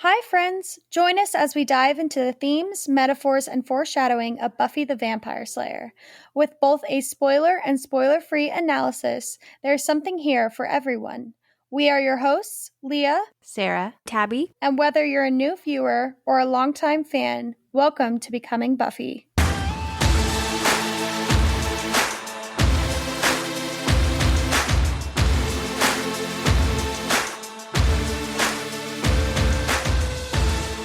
Hi, friends! Join us as we dive into the themes, metaphors, and foreshadowing of Buffy the Vampire Slayer. With both a spoiler and spoiler free analysis, there's something here for everyone. We are your hosts, Leah, Sarah, Tabby, and whether you're a new viewer or a longtime fan, welcome to Becoming Buffy.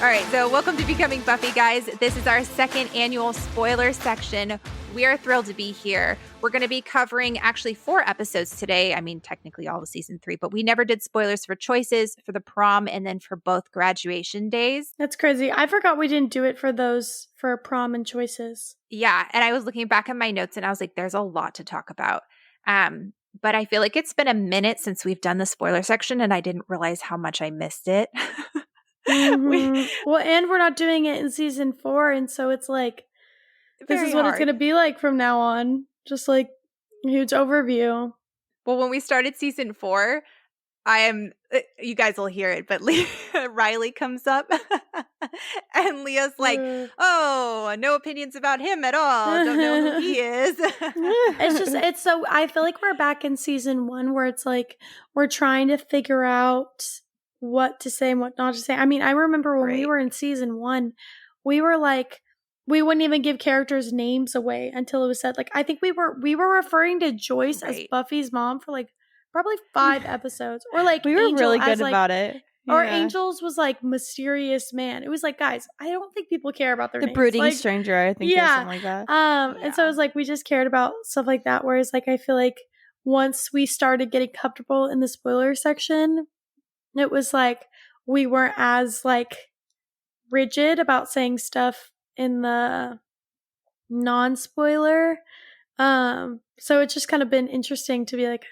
All right, so welcome to Becoming Buffy, guys. This is our second annual spoiler section. We are thrilled to be here. We're going to be covering actually 4 episodes today. I mean, technically all of season 3, but we never did spoilers for Choices, for the prom, and then for both graduation days. That's crazy. I forgot we didn't do it for those, for prom and Choices. Yeah, and I was looking back at my notes and I was like, there's a lot to talk about. But I feel like it's been a minute since we've done the spoiler section and I didn't realize how much I missed it. Well, and we're not doing it in season 4, and so it's like, this is what it's going to be like from now on. Just like a huge overview. Well, when we started season 4, you guys will hear it, but Riley comes up and Leah's like, oh, no opinions about him at all. Don't know who he is. I feel like we're back in season 1 where it's like, we're trying to figure out what to say and what not to say. I mean, I remember when we were in season 1, we were like, we wouldn't even give characters' names away until it was said. Like, I think we were referring to Joyce as Buffy's mom for like probably 5 episodes. Or like we were Angel really good about it. Yeah. Or Angel's was like mysterious man. It was like, guys, I don't think people care about their names. The brooding like, stranger, I think, or something like that. And so it was like we just cared about stuff like that. Whereas like I feel like once we started getting comfortable in the spoiler section, it was like we weren't as like rigid about saying stuff in the non-spoiler. So it's just kind of been interesting to be like,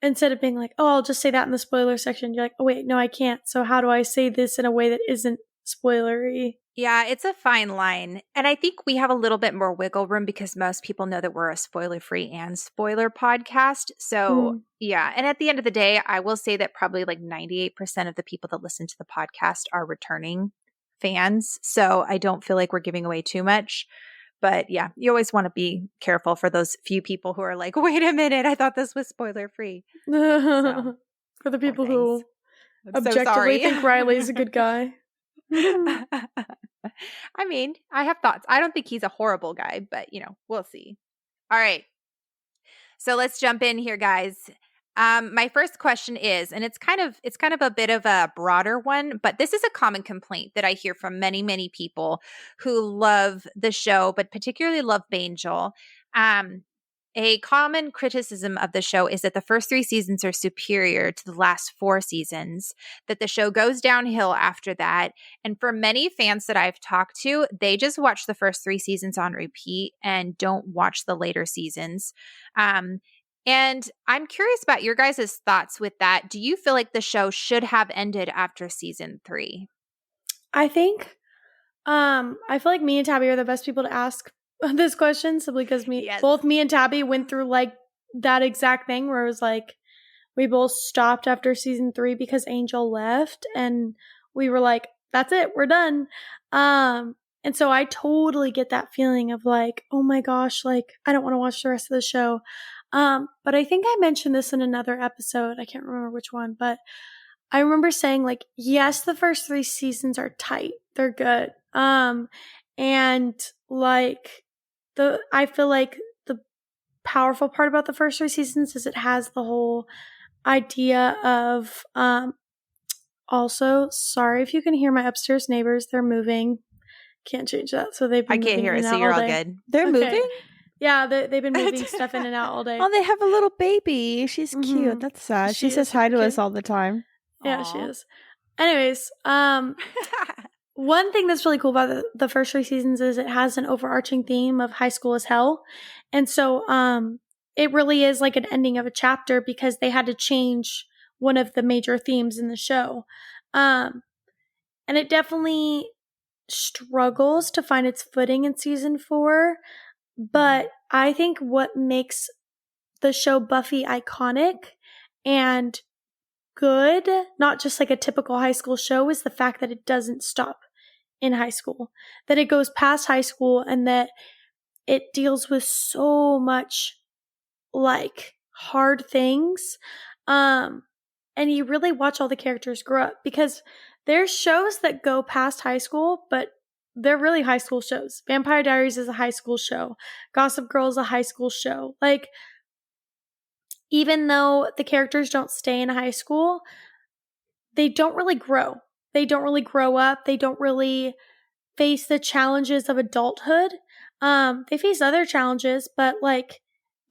instead of being like, oh, I'll just say that in the spoiler section, you're like, oh wait, no, I can't. So how do I say this in a way that isn't spoilery? Yeah, it's a fine line. And I think we have a little bit more wiggle room because most people know that we're a spoiler-free and spoiler podcast. So, yeah. And at the end of the day, I will say that probably like 98% of the people that listen to the podcast are returning fans. So I don't feel like we're giving away too much. But yeah, you always want to be careful for those few people who are like, wait a minute, I thought this was spoiler-free. So, for the people who objectively think Riley's a good guy. I mean, I have thoughts. I don't think he's a horrible guy, but we'll see. All right. So let's jump in here, guys. My first question is, and it's kind of a bit of a broader one, but this is a common complaint that I hear from many, many people who love the show, but particularly love Angel. A common criticism of the show is that the first 3 seasons are superior to the last 4 seasons, that the show goes downhill after that. And for many fans that I've talked to, they just watch the first 3 seasons on repeat and don't watch the later seasons. And I'm curious about your guys' thoughts with that. Do you feel like the show should have ended after season 3? I think, I feel like me and Tabby are the best people to ask this question simply because both me and Tabby went through like that exact thing where it was like we both stopped after season 3 because Angel left and we were like, that's it, we're done. And so I totally get that feeling of like, oh my gosh, like I don't want to watch the rest of the show. But I think I mentioned this in another episode. I can't remember which one, but I remember saying like, yes, the first 3 seasons are tight. They're good. And like I feel like the powerful part about the first 3 seasons is it has the whole idea of, also, sorry if you can hear my upstairs neighbors, they're moving. Can't change that. So they've been I can't hear it, so you're all good. They're moving? Yeah, they've been moving stuff in and out all day. Oh, they have a little baby. She's cute. That's sad. She says hi to us all the time. Yeah, she is. Anyways, one thing that's really cool about the first 3 seasons is it has an overarching theme of high school is hell. And so it really is like an ending of a chapter because they had to change one of the major themes in the show. And it definitely struggles to find its footing in season 4. But I think what makes the show Buffy iconic and good, not just like a typical high school show, is the fact that it doesn't stop in high school, that it goes past high school, and that it deals with so much like hard things. And you really watch all the characters grow up, because there's shows that go past high school, but they're really high school shows. Vampire Diaries is a high school show. Gossip Girl is a high school show. Like, even though the characters don't stay in high school, they don't really grow. They don't really grow up. They don't really face the challenges of adulthood. They face other challenges, but like,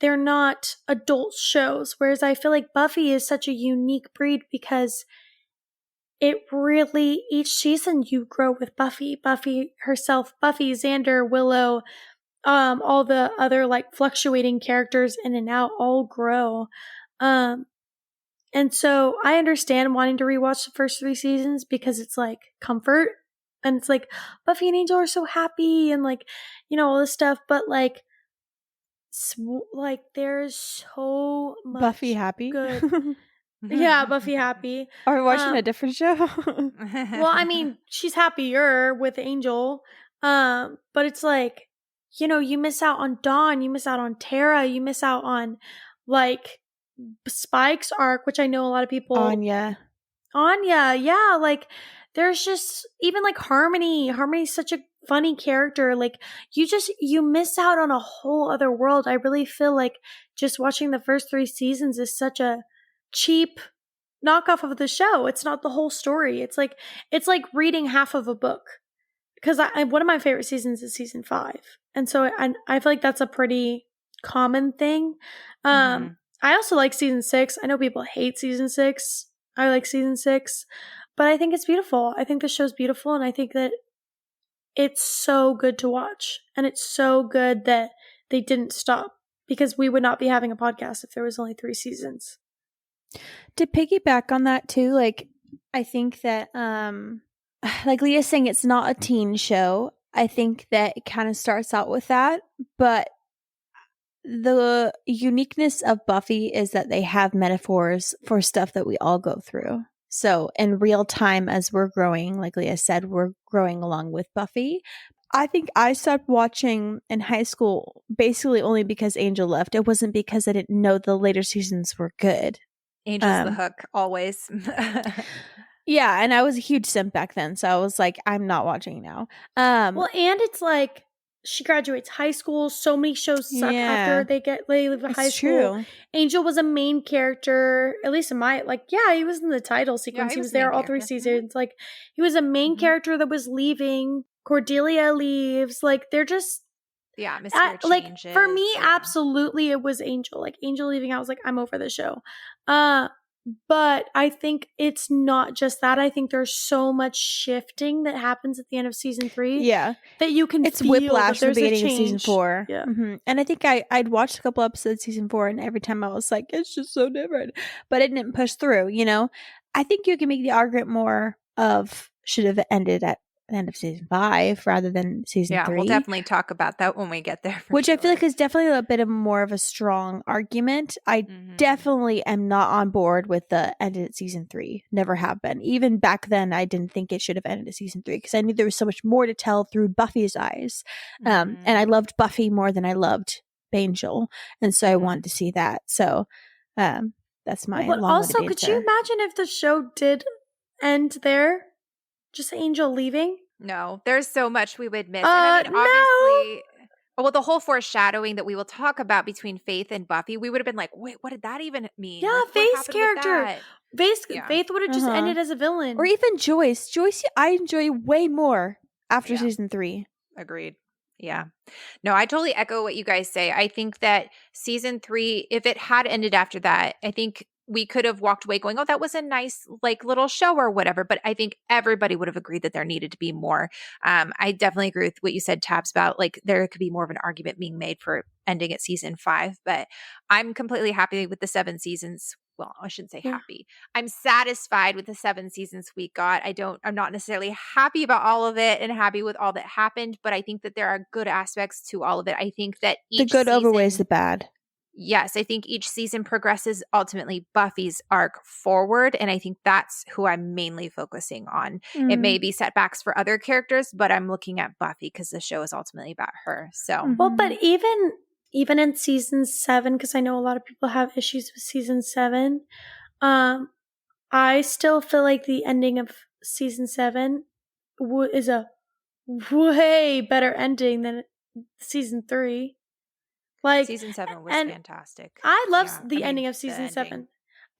they're not adult shows. Whereas I feel like Buffy is such a unique breed, because it really, each season you grow with Buffy herself, Buffy, Xander, Willow, all the other like fluctuating characters in and out all grow. And so I understand wanting to rewatch the first 3 seasons, because it's like comfort, and it's like Buffy and Angel are so happy, and like, you know, all this stuff. But like there's so much Buffy happy. Good. Yeah, Buffy happy. Are we watching a different show? Well, I mean, she's happier with Angel. But it's like, you know, you miss out on Dawn, you miss out on Tara, you miss out on like Spike's arc, which I know a lot of people. Anya, yeah. Like, there's just even like Harmony. Harmony's such a funny character. Like, you miss out on a whole other world. I really feel like just watching the first 3 seasons is such a cheap knockoff of the show. It's not the whole story. It's like reading half of a book. Because one of my favorite seasons is season 5, and so I feel like that's a pretty common thing. I also like season 6. I know people hate season 6. I like season 6, but I think it's beautiful. I think the show's beautiful, and I think that it's so good to watch, and it's so good that they didn't stop, because we would not be having a podcast if there was only 3 seasons. To piggyback on that too, like, I think that like Leah's saying, it's not a teen show. I think that it kind of starts out with that, but the uniqueness of Buffy is that they have metaphors for stuff that we all go through. So in real time, as we're growing, like Leah said, we're growing along with Buffy. I think I stopped watching in high school basically only because Angel left. It wasn't because I didn't know the later seasons were good. Angel's the hook, always. Yeah, and I was a huge simp back then, so I was like, I'm not watching now. Well, and it's like, she graduates high school. So many shows suck after they leave high school. True. Angel was a main character, at least in my, like, yeah, he was in the title sequence. Yeah, he was there all 3 seasons. Like, he was a main character that was leaving. Cordelia leaves. Like, they're just, yeah, atmosphere changes. Like, for me, absolutely, it was Angel. Like, Angel leaving, I was like, I'm over the show. But I think it's not just that. I think there's so much shifting that happens at the end of season 3. Yeah. That you can it's feel whiplash that at the beginning of season 4. Yeah. And I think I'd watched a couple episodes of season 4, and every time I was like, it's just so different. But it didn't push through, you know? I think you can make the argument more of should have ended at the end of season 5 rather than season 3. Yeah, we'll definitely talk about that when we get there. Which I feel like is definitely a bit of more of a strong argument. I definitely am not on board with the ended at season 3. Never have been. Even back then, I didn't think it should have ended at season 3 because I knew there was so much more to tell through Buffy's eyes. And I loved Buffy more than I loved Angel. And so I wanted to see that. So that's my long-winded also, answer. could you imagine if the show did end there? Just Angel leaving? No, there's so much we would miss. And I mean, obviously, well, the whole foreshadowing that we will talk about between Faith and Buffy, we would have been like, wait, what did that even mean? Yeah, like, Faith's character. Faith would have just ended as a villain. Or even Joyce. Joyce, I enjoy way more after season 3. Agreed. Yeah. No, I totally echo what you guys say. I think that season 3, if it had ended after that, I think we could have walked away going, oh, that was a nice like little show or whatever. But I think everybody would have agreed that there needed to be more. I definitely agree with what you said, Tabs, about like there could be more of an argument being made for ending at season 5. But I'm completely happy with the 7 seasons. Well, I shouldn't say happy. I'm satisfied with the 7 seasons we got. I'm not necessarily happy about all of it and happy with all that happened, but I think that there are good aspects to all of it. I think that each the good season, overweighs the bad. yes, I think each season progresses ultimately Buffy's arc forward, and I think that's who I'm mainly focusing on. It may be setbacks for other characters, but I'm looking at Buffy because the show is ultimately about her. So, well, but even in season 7, because I know a lot of people have issues with season 7, I still feel like the ending of season 7 is a way better ending than season 3. Like, season 7 was fantastic. I love the ending of season 7.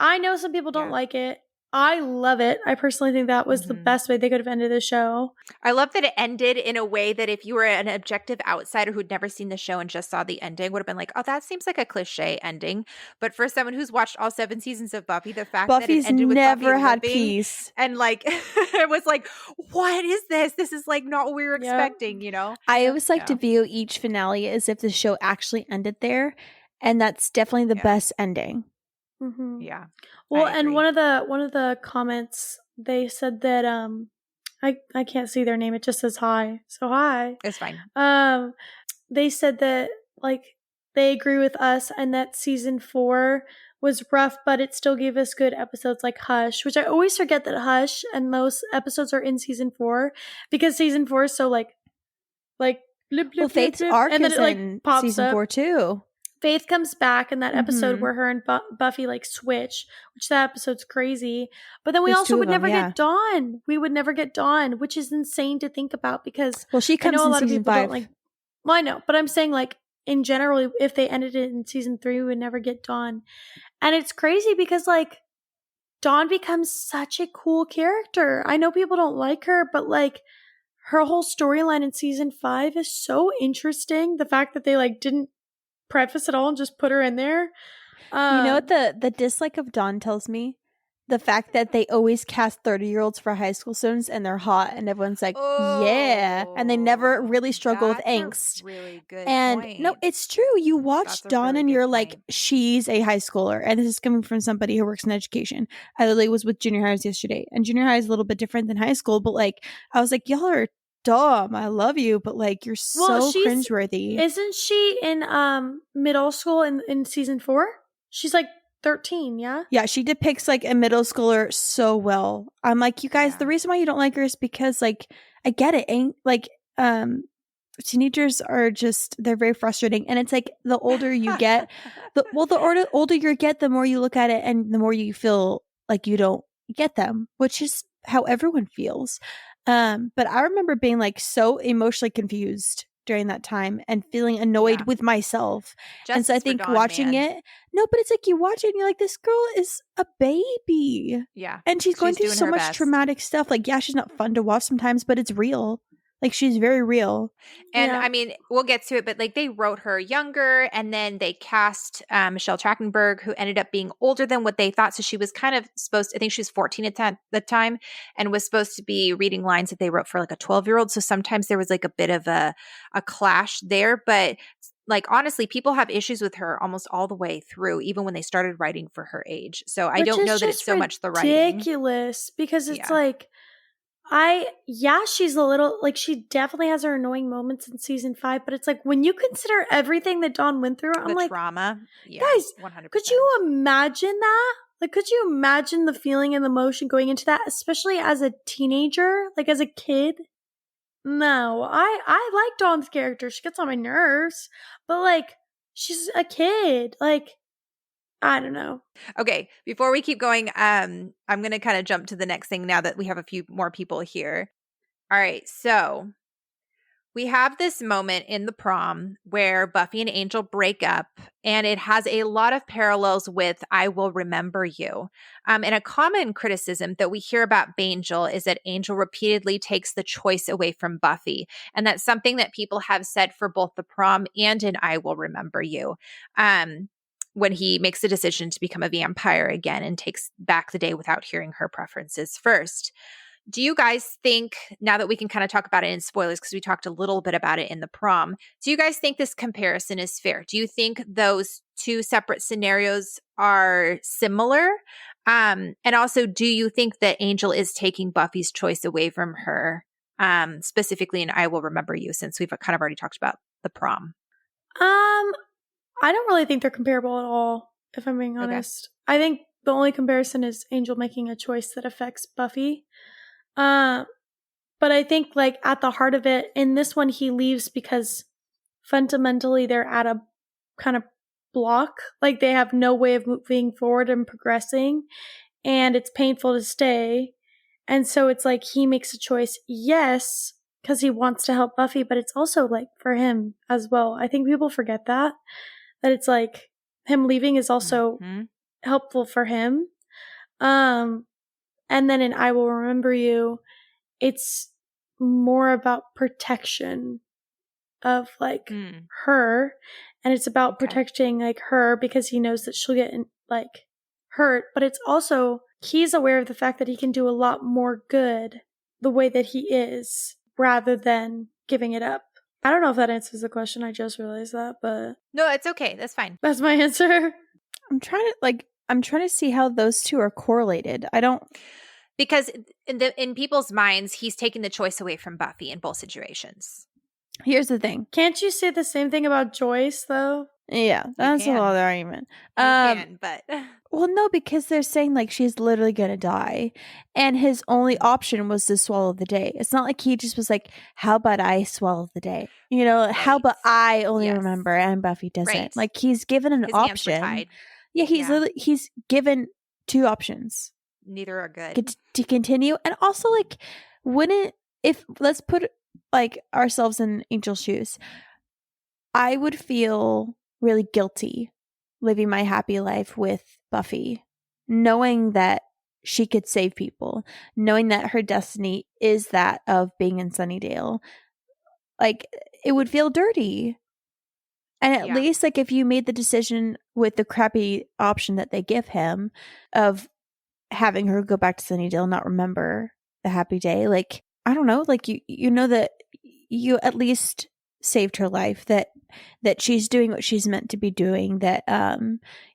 I know some people don't like it. I love it. I personally think that was the best way they could have ended the show. I love that it ended in a way that if you were an objective outsider who'd never seen the show and just saw the ending would have been like, oh, that seems like a cliche ending. But for someone who's watched all 7 seasons of Buffy, the fact that it ended with never Buffy had living peace. And like, it was like, what is this? This is like not what we were expecting, you know? I always like to view each finale as if the show actually ended there. And that's definitely the best ending. Mm-hmm. Yeah. Well, and one of the comments, they said that I can't see their name. It just says hi. So hi. It's fine. They said that like they agree with us and that season 4 was rough, but it still gave us good episodes like Hush, which I always forget that Hush and those episodes are in season 4 because season 4 is so like blip, blip, well, Faith's blip, arc and then is it like in pops season up. 4 too. Faith comes back in that episode where her and Buffy like switch, which that episode's crazy. But then we also would never get Dawn. We would never get Dawn, which is insane to think about because she comes I know a in lot of season people 5. don't like. Well, I know, but I'm saying like in general, if they ended it in season 3, we would never get Dawn, and it's crazy because like Dawn becomes such a cool character. I know people don't like her, but like her whole storyline in season 5 is so interesting. The fact that they like didn't preface it all and just put her in there. You know what the dislike of Dawn tells me? The fact that they always cast 30-year-olds for high school students and they're hot and everyone's like, yeah. And they never really struggle with angst. Really good and point. No, it's true. You watch Dawn and you're like, she's a high schooler. And this is coming from somebody who works in education. I literally was with junior highs yesterday. And junior high is a little bit different than high school. But like, I was like, y'all are dumb. I love you. But like, you're so cringeworthy. Isn't she in middle school in season 4? She's like 13, yeah? Yeah, she depicts like a middle schooler so well. I'm like, you guys, the reason why you don't like her is because like, I get it. Ain't like, teenagers are just, they're very frustrating. And it's like, the older you get, the older you get, the more you look at it and the more you feel like you don't get them, which is how everyone feels. But I remember being like so emotionally confused during that time and feeling annoyed with myself. And so I think watching it, no, but it's like you watch it and you're like, this girl is a baby. Yeah. And she's going through so much traumatic stuff. Like, yeah, she's not fun to watch sometimes, but it's real. Like, she's very real. And I mean, we'll get to it, but like they wrote her younger and then they cast Michelle Trachtenberg, who ended up being older than what they thought. So she was kind of supposed to, I think she was 14 at the time and was supposed to be reading lines that they wrote for like a 12-year-old. So sometimes there was like a bit of a clash there. But like, honestly, people have issues with her almost all the way through, even when they started writing for her age. So I don't know that it's so much the writing. Ridiculous because it's like, she's a little, like, she definitely has her annoying moments in season 5, but it's like, when you consider everything that Dawn went through, I'm like, trauma. Yeah, guys, 100%. Could you imagine that? Like, could you imagine the feeling and the emotion going into that, especially as a teenager, like as a kid? No, I like Dawn's character. She gets on my nerves, but like, she's a kid. Like, I don't know. Okay, before we keep going, I'm going to kind of jump to the next thing now that we have a few more people here. All right, so we have this moment in the prom where Buffy and Angel break up, and it has a lot of parallels with I Will Remember You. And a common criticism that we hear about Angel is that Angel repeatedly takes the choice away from Buffy. And that's something that people have said for both the prom and in I Will Remember You. When he makes the decision to become a vampire again and takes back the day without hearing her preferences first. Do you guys think, now that we can kind of talk about it in spoilers, because we talked a little bit about it in the prom, do you guys think this comparison is fair? Do you think those two separate scenarios are similar? And also, do you think that Angel is taking Buffy's choice away from her, specifically in I Will Remember You, since we've kind of already talked about the prom? I don't really think they're comparable at all, if I'm being honest. I think the only comparison is Angel making a choice that affects Buffy. But I think, like, at the heart of it, in this one, he leaves because fundamentally they're at a kind of block. Like, they have no way of moving forward and progressing, and it's painful to stay. And so it's like he makes a choice, yes, because he wants to help Buffy, but it's also, like, for him as well. I think people forget that it's like him leaving is also helpful for him. And then in I Will Remember You, it's more about protection of, like, her, and it's about protecting, like, her because he knows that she'll get, like, hurt, but it's also he's aware of the fact that he can do a lot more good the way that he is rather than giving it up. I don't know if that answers the question. I just realized that, but no, it's okay. That's fine. That's my answer. I'm trying to see how those two are correlated. I don't, because in people's minds, he's taking the choice away from Buffy in both situations. Here's the thing. Can't you say the same thing about Joyce, though? Yeah, that's a whole other argument. You can, but well, no, because they're saying, like, she's literally gonna die, and his only option was to swallow the day. It's not like he just was like, "How about I swallow the day?" You know, how about I only remember and Buffy doesn't? Right. Like, he's given an his hands were option. tied. Yeah, he's given two options. Neither are good. To continue, and also, like, let's put, like, ourselves in Angel's shoes. I would feel really guilty living my happy life with Buffy, knowing that she could save people, knowing that her destiny is that of being in Sunnydale. Like, it would feel dirty. And at least, like, if you made the decision with the crappy option that they give him of having her go back to Sunnydale, not remember the happy day, like, I don't know, like, you know that you at least saved her life, that she's doing what she's meant to be doing, that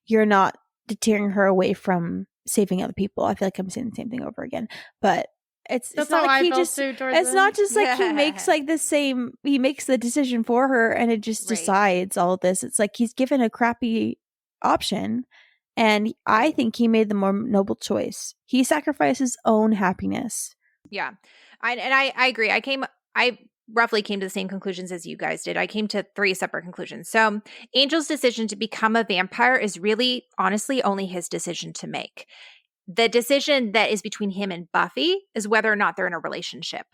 you're not deterring her away from saving other people. I feel like I'm saying the same thing over again, but it's not like he just it's not just like he makes like he makes the decision for her and it just decides all of this. It's like he's given a crappy option, and I think he made the more noble choice. He sacrificed his own happiness. Yeah. I agree. I roughly came to the same conclusions as you guys did. I came to 3 separate conclusions. So Angel's decision to become a vampire is really, honestly, only his decision to make. The decision that is between him and Buffy is whether or not they're in a relationship.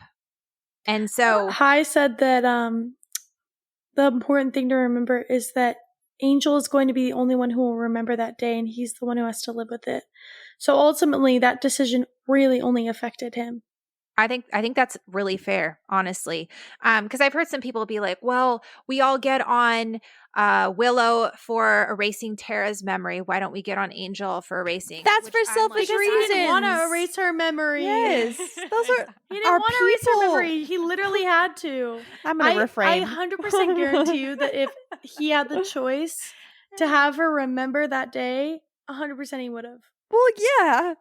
And so Hai said that the important thing to remember is that Angel is going to be the only one who will remember that day, and he's the one who has to live with it. So ultimately, that decision really only affected him. I think that's really fair, honestly. Because I've heard some people be like, well, we all get on Willow for erasing Tara's memory. Why don't we get on Angel for erasing? That's for selfish reasons. He didn't want to erase her memory. Yes. Those are He didn't want to erase her memory. He literally had to. I'm going to refrain. I 100% guarantee you that if he had the choice to have her remember that day, 100% he would have. Well, yeah.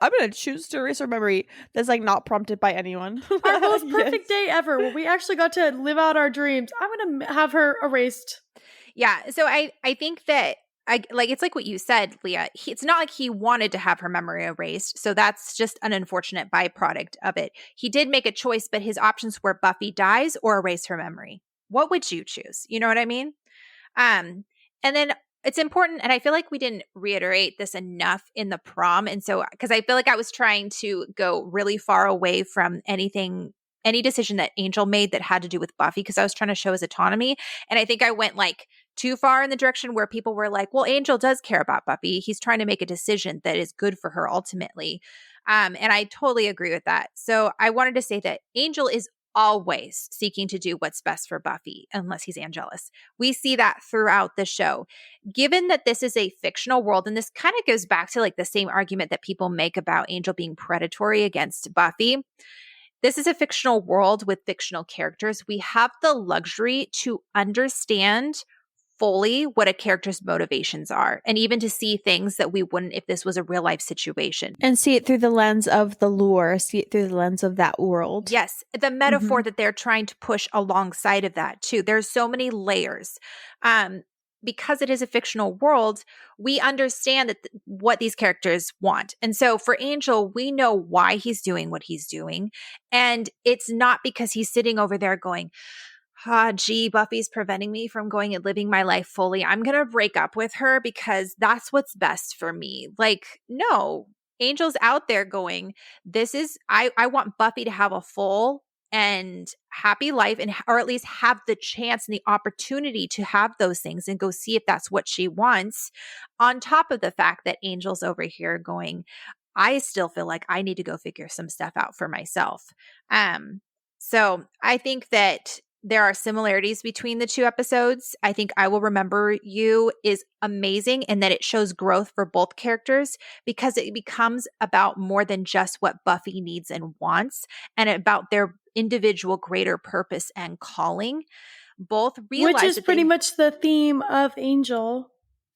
I'm going to choose to erase her memory that's, like, not prompted by anyone. Our most perfect day ever, where we actually got to live out our dreams. I'm going to have her erased. Yeah. So I think that, it's like what you said, Leah. It's not like he wanted to have her memory erased. So that's just an unfortunate byproduct of it. He did make a choice, but his options were Buffy dies or erase her memory. What would you choose? You know what I mean? And then it's important, and I feel like we didn't reiterate this enough in the prom. And so, because I feel like I was trying to go really far away from any decision that Angel made that had to do with Buffy, because I was trying to show his autonomy. And I think I went like too far in the direction where people were like, well, Angel does care about Buffy. He's trying to make a decision that is good for her ultimately. And I totally agree with that. So I wanted to say that Angel is always seeking to do what's best for Buffy, unless he's Angelus. We see that throughout the show. Given that this is a fictional world, and this kind of goes back to like the same argument that people make about Angel being predatory against Buffy. This is a fictional world with fictional characters. We have the luxury to understand fully what a character's motivations are, and even to see things that we wouldn't if this was a real life situation. And see it through the lens of the lore, see it through the lens of that world. Yes, the metaphor that they're trying to push alongside of that too. There's so many layers. because it is a fictional world, we understand that what these characters want. And so for Angel, we know why he's doing what he's doing. And it's not because he's sitting over there going, gee, Buffy's preventing me from going and living my life fully. I'm going to break up with her because that's what's best for me. Like, no, Angel's out there going, I want Buffy to have a full and happy life, and or at least have the chance and the opportunity to have those things and go see if that's what she wants, on top of the fact that Angel's over here going, I still feel like I need to go figure some stuff out for myself. So I think that there are similarities between the two episodes. I think I Will Remember You is amazing in that it shows growth for both characters, because it becomes about more than just what Buffy needs and wants, and about their individual greater purpose and calling. Both realize, which is pretty much the theme of Angel.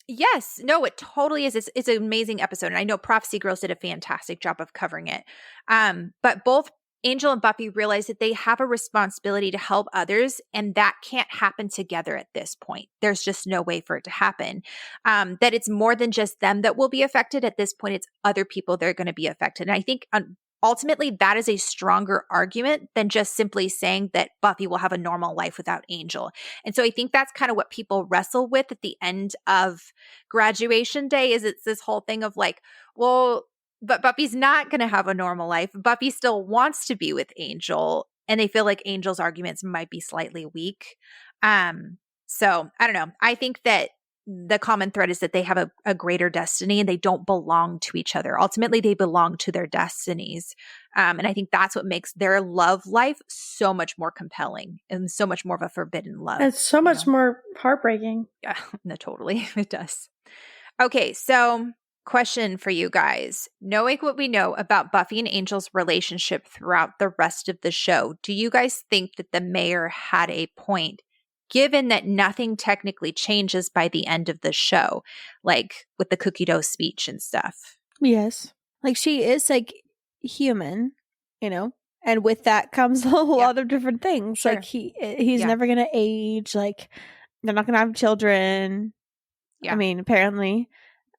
Yes. No, it totally is. It's an amazing episode. And I know Prophecy Girls did a fantastic job of covering it. But both Angel and Buffy realize that they have a responsibility to help others, and that can't happen together at this point. There's just no way for it to happen. That it's more than just them that will be affected at this point. It's other people that are going to be affected. And I think ultimately that is a stronger argument than just simply saying that Buffy will have a normal life without Angel. And so I think that's kind of what people wrestle with at the end of Graduation Day, is it's this whole thing of like, well, but Buffy's not going to have a normal life. Buffy still wants to be with Angel, and they feel like Angel's arguments might be slightly weak. So I don't know. I think that the common thread is that they have a greater destiny, and they don't belong to each other. Ultimately, they belong to their destinies. And I think that's what makes their love life so much more compelling and so much more of a forbidden love. It's so much more heartbreaking. Yeah, no, totally. It does. Okay, so question for you guys. Knowing what we know about Buffy and Angel's relationship throughout the rest of the show, do you guys think that the mayor had a point, given that nothing technically changes by the end of the show, like with the cookie dough speech and stuff? Yes. Like, she is like human, you know, and with that comes a lot of different things. Sure. Like he's never going to age. Like, they're not going to have children. Yeah. I mean, apparently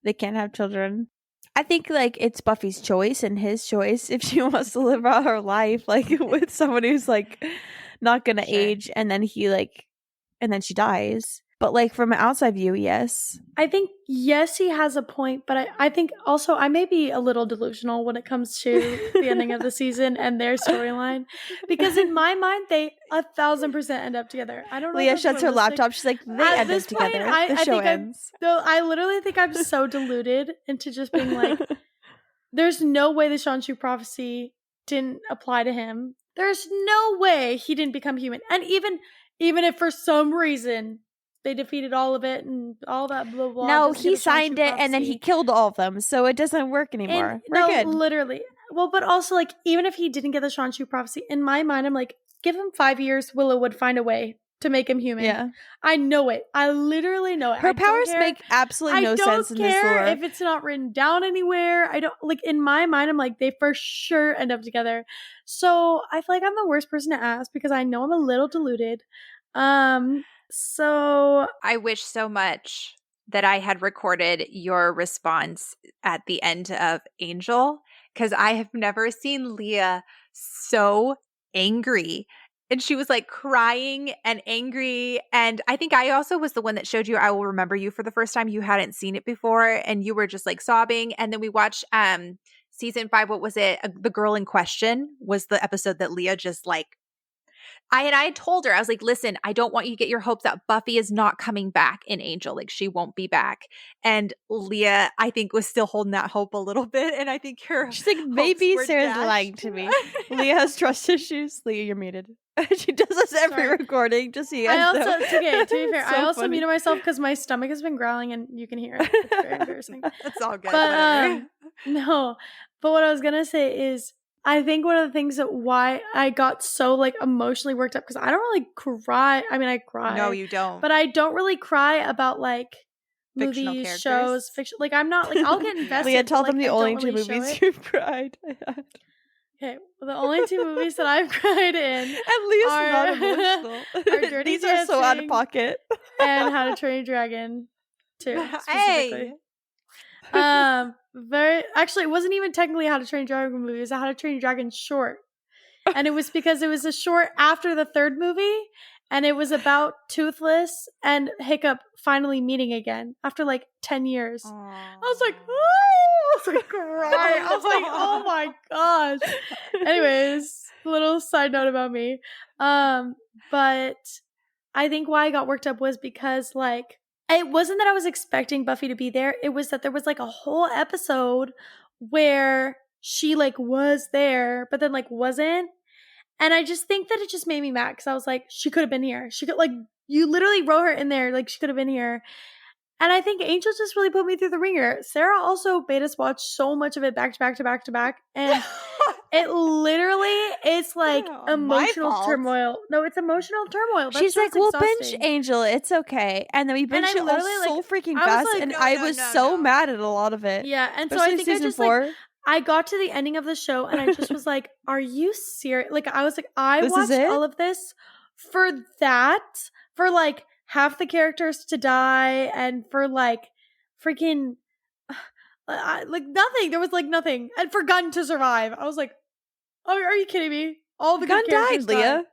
they can't have children. I think like it's Buffy's choice and his choice if she wants to live out her life like with someone who's like not going to age, and then and then she dies. But like from an outside view, yes. I think, yes, he has a point, but I think also I may be a little delusional when it comes to the ending of the season and their storyline. Because in my mind, they 1,000% end up together. I don't know. Leah shuts her laptop. She's like, they end up together. The show ends. I literally think I'm so deluded into just being like, there's no way the Shanshu prophecy didn't apply to him. There's no way he didn't become human. And even if for some reason they defeated all of it and all that blah blah. No, he signed it and then he killed all of them, so it doesn't work anymore. We're good. Literally. Well, but also like even if he didn't get the Shanshu prophecy, in my mind, I'm like, give him 5 years, Willow would find a way to make him human. Yeah, I know it. I literally know it. Her powers make absolutely no sense in this lore. I don't care if it's not written down anywhere. I don't like in my mind. I'm like, they for sure end up together. So I feel like I'm the worst person to ask because I know I'm a little deluded. So I wish so much that I had recorded your response at the end of Angel, because I have never seen Leah so angry. And she was like crying and angry. And I think I also was the one that showed you I Will Remember You for the first time. You hadn't seen it before and you were just like sobbing. And then we watched season 5. What was it? The Girl in Question was the episode that Leah just like, I told her, I was like, listen, I don't want you to get your hopes up. Buffy is not coming back in Angel. Like, she won't be back. And Leah, I think, was still holding that hope a little bit. And I think she's like, maybe Sarah's lying to me. Leah has trust issues. Leah, you're muted. She does this every recording. Just so you guys know. To be fair, I also muted myself because my stomach has been growling and you can hear it. It's very embarrassing. It's all good. But no. But what I was gonna say is, I think one of the things that why I got so like emotionally worked up, because I don't really cry. I mean, I cry. No, you don't. But I don't really cry about like fictional movies, characters. Shows, fiction. Like I'm not like I'll get invested. Leah, tell them like, the only 2 movies you've cried. Okay, well, the only 2 movies that I've cried in, at least not emotional. are Dirty These Dancing, are so out of pocket. and How to Train Your Dragon 2 specifically. Hey. Actually, it wasn't even technically How to Train Your Dragon movie. It was a How to Train Your Dragon short. And it was because it was a short after the third movie, and it was about Toothless and Hiccup finally meeting again after like 10 years. Aww. I was like, oh! I was like, crying. I was like, oh my gosh. Anyways, a little side note about me. But I think why I got worked up was because like, it wasn't that I was expecting Buffy to be there. It was that there was like a whole episode where she like was there, but then like wasn't. And I just think that it just made me mad because I was like, she could have been here. She could like, you literally wrote her in there. Like she could have been here. And I think Angel just really put me through the ringer. Sarah also made us watch so much of it back to back to back to back. And it literally is like emotional turmoil. No, it's emotional turmoil. She's like, we'll binge Angel. It's okay. And then we binge it all so freaking fast. And I was so mad at a lot of it. Yeah. And so I think I just like, I got to the ending of the show and I just was like, are you serious? Like, I was like, I watched all of this for that, for like half the characters to die and for like freaking, like nothing. There was like nothing. And for Gunn to survive. I was like, oh, are you kidding me? All the Gunn died, Leah.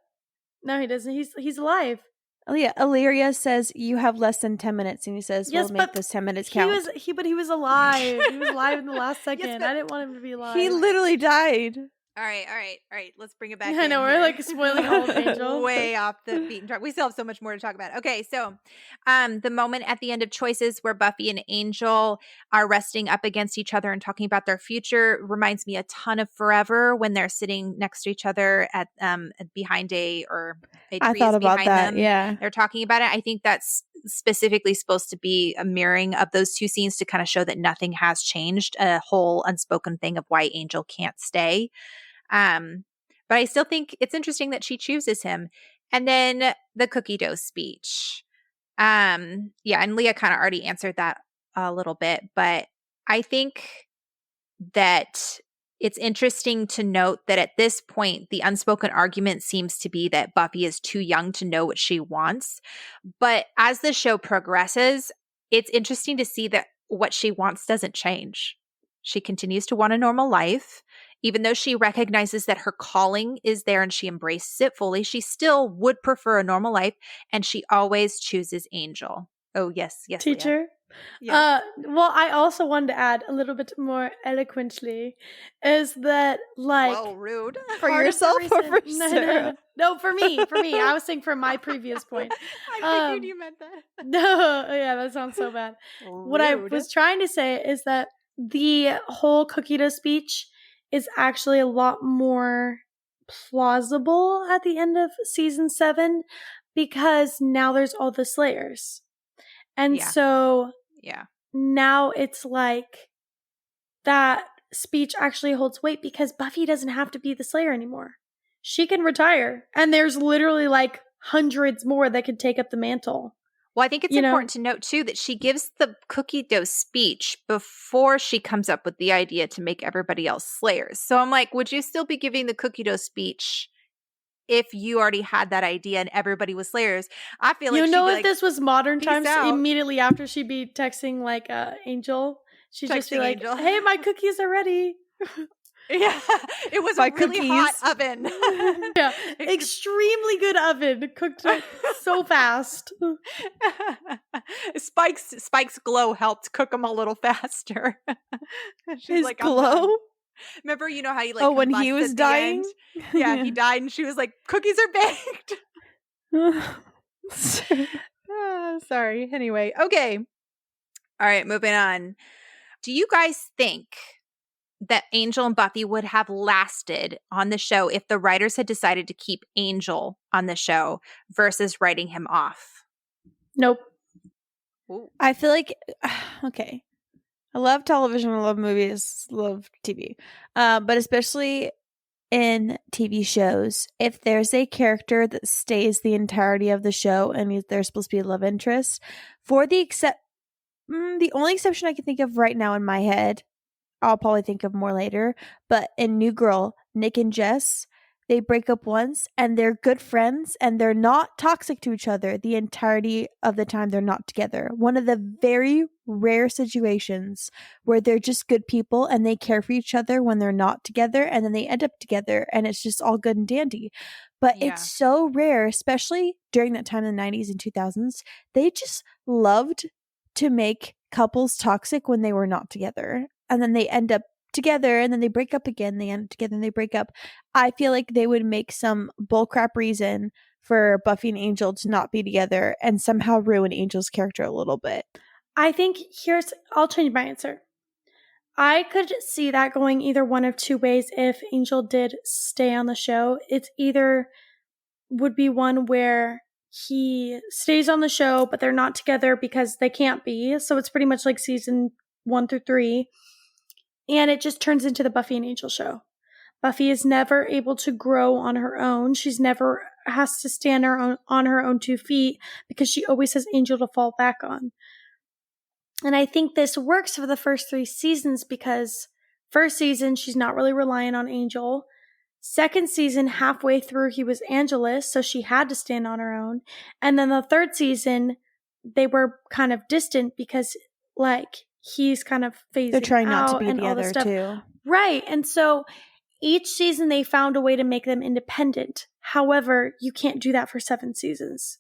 No, he doesn't. He's alive. Leah, Illyria says you have less than 10 minutes, and he says, "We'll make those 10 minutes count." He was alive. He was alive in the last second. Yes, I didn't want him to be alive. He literally died. All right. Let's bring it back. I know we're like spoiling all of Angel. Way off the beaten track. We still have so much more to talk about. Okay, so the moment at the end of Choices where Buffy and Angel are resting up against each other and talking about their future reminds me a ton of Forever when they're sitting next to each other at behind a tree. I thought about that. Them. Yeah, they're talking about it. I think that's specifically supposed to be a mirroring of those two scenes to kind of show that nothing has changed. A whole unspoken thing of why Angel can't stay. But I still think it's interesting that she chooses him. And then the cookie dough speech. And Leah kind of already answered that a little bit, but I think that it's interesting to note that at this point, the unspoken argument seems to be that Buffy is too young to know what she wants. But as the show progresses, it's interesting to see that what she wants doesn't change. She continues to want a normal life. Even though she recognizes that her calling is there and she embraces it fully, she still would prefer a normal life, and she always chooses Angel. Oh, yes, teacher. Yes. Well, I also wanted to add a little bit more eloquently is that like rude for yourself or for Sarah? No, for me. I was saying for my previous point. I figured you meant that. No, yeah, that sounds so bad. Rude. What I was trying to say is that the whole cookie dough speech is actually a lot more plausible at the end of season 7 because now there's all the Slayers. And so now it's like that speech actually holds weight because Buffy doesn't have to be the Slayer anymore. She can retire. And there's literally like hundreds more that could take up the mantle. Well, I think it's important to note, too, that she gives the cookie dough speech before she comes up with the idea to make everybody else Slayers. So I'm like, would you still be giving the cookie dough speech if you already had that idea and everybody was Slayers? I feel like if this was modern times, immediately after she'd be texting like Angel, she'd just be like, Angel. Hey, my cookies are ready. Yeah, it was a really hot oven. Yeah, extremely good oven. Cooked so fast. Spike's glow helped cook them a little faster. His like, glow? Remember, you know how you like when he was dying? Yeah, he died and she was like, cookies are baked. Sorry. Anyway, okay. All right, moving on. Do you guys think that Angel and Buffy would have lasted on the show if the writers had decided to keep Angel on the show versus writing him off? Nope. Ooh. I feel like, okay, I love television, I love movies, love TV, but especially in TV shows, if there's a character that stays the entirety of the show and they're supposed to be a love interest, the only exception I can think of right now in my head, I'll probably think of more later, but in New Girl, Nick and Jess, they break up once and they're good friends and they're not toxic to each other the entirety of the time they're not together. One of the very rare situations where they're just good people and they care for each other when they're not together, and then they end up together and it's just all good and dandy. But it's so rare, especially during that time in the 90s and 2000s. They just loved to make couples toxic when they were not together. And then they end up together and then they break up again. They end up together and they break up. I feel like they would make some bullcrap reason for Buffy and Angel to not be together and somehow ruin Angel's character a little bit. I think I'll change my answer. I could see that going either one of two ways if Angel did stay on the show. It's either would be one where he stays on the show, but they're not together because they can't be. So it's pretty much like season 1 through 3. And it just turns into the Buffy and Angel show. Buffy is never able to grow on her own. She's never has to stand on her own 2 feet because she always has Angel to fall back on. And I think this works for the first 3 seasons because first season, she's not really relying on Angel. Second season, halfway through, he was Angelus, so she had to stand on her own. And then the third season, they were kind of distant because, like, he's kind of phasing out. They're trying not to be together, too. Right. And so each season, they found a way to make them independent. However, you can't do that for 7 seasons.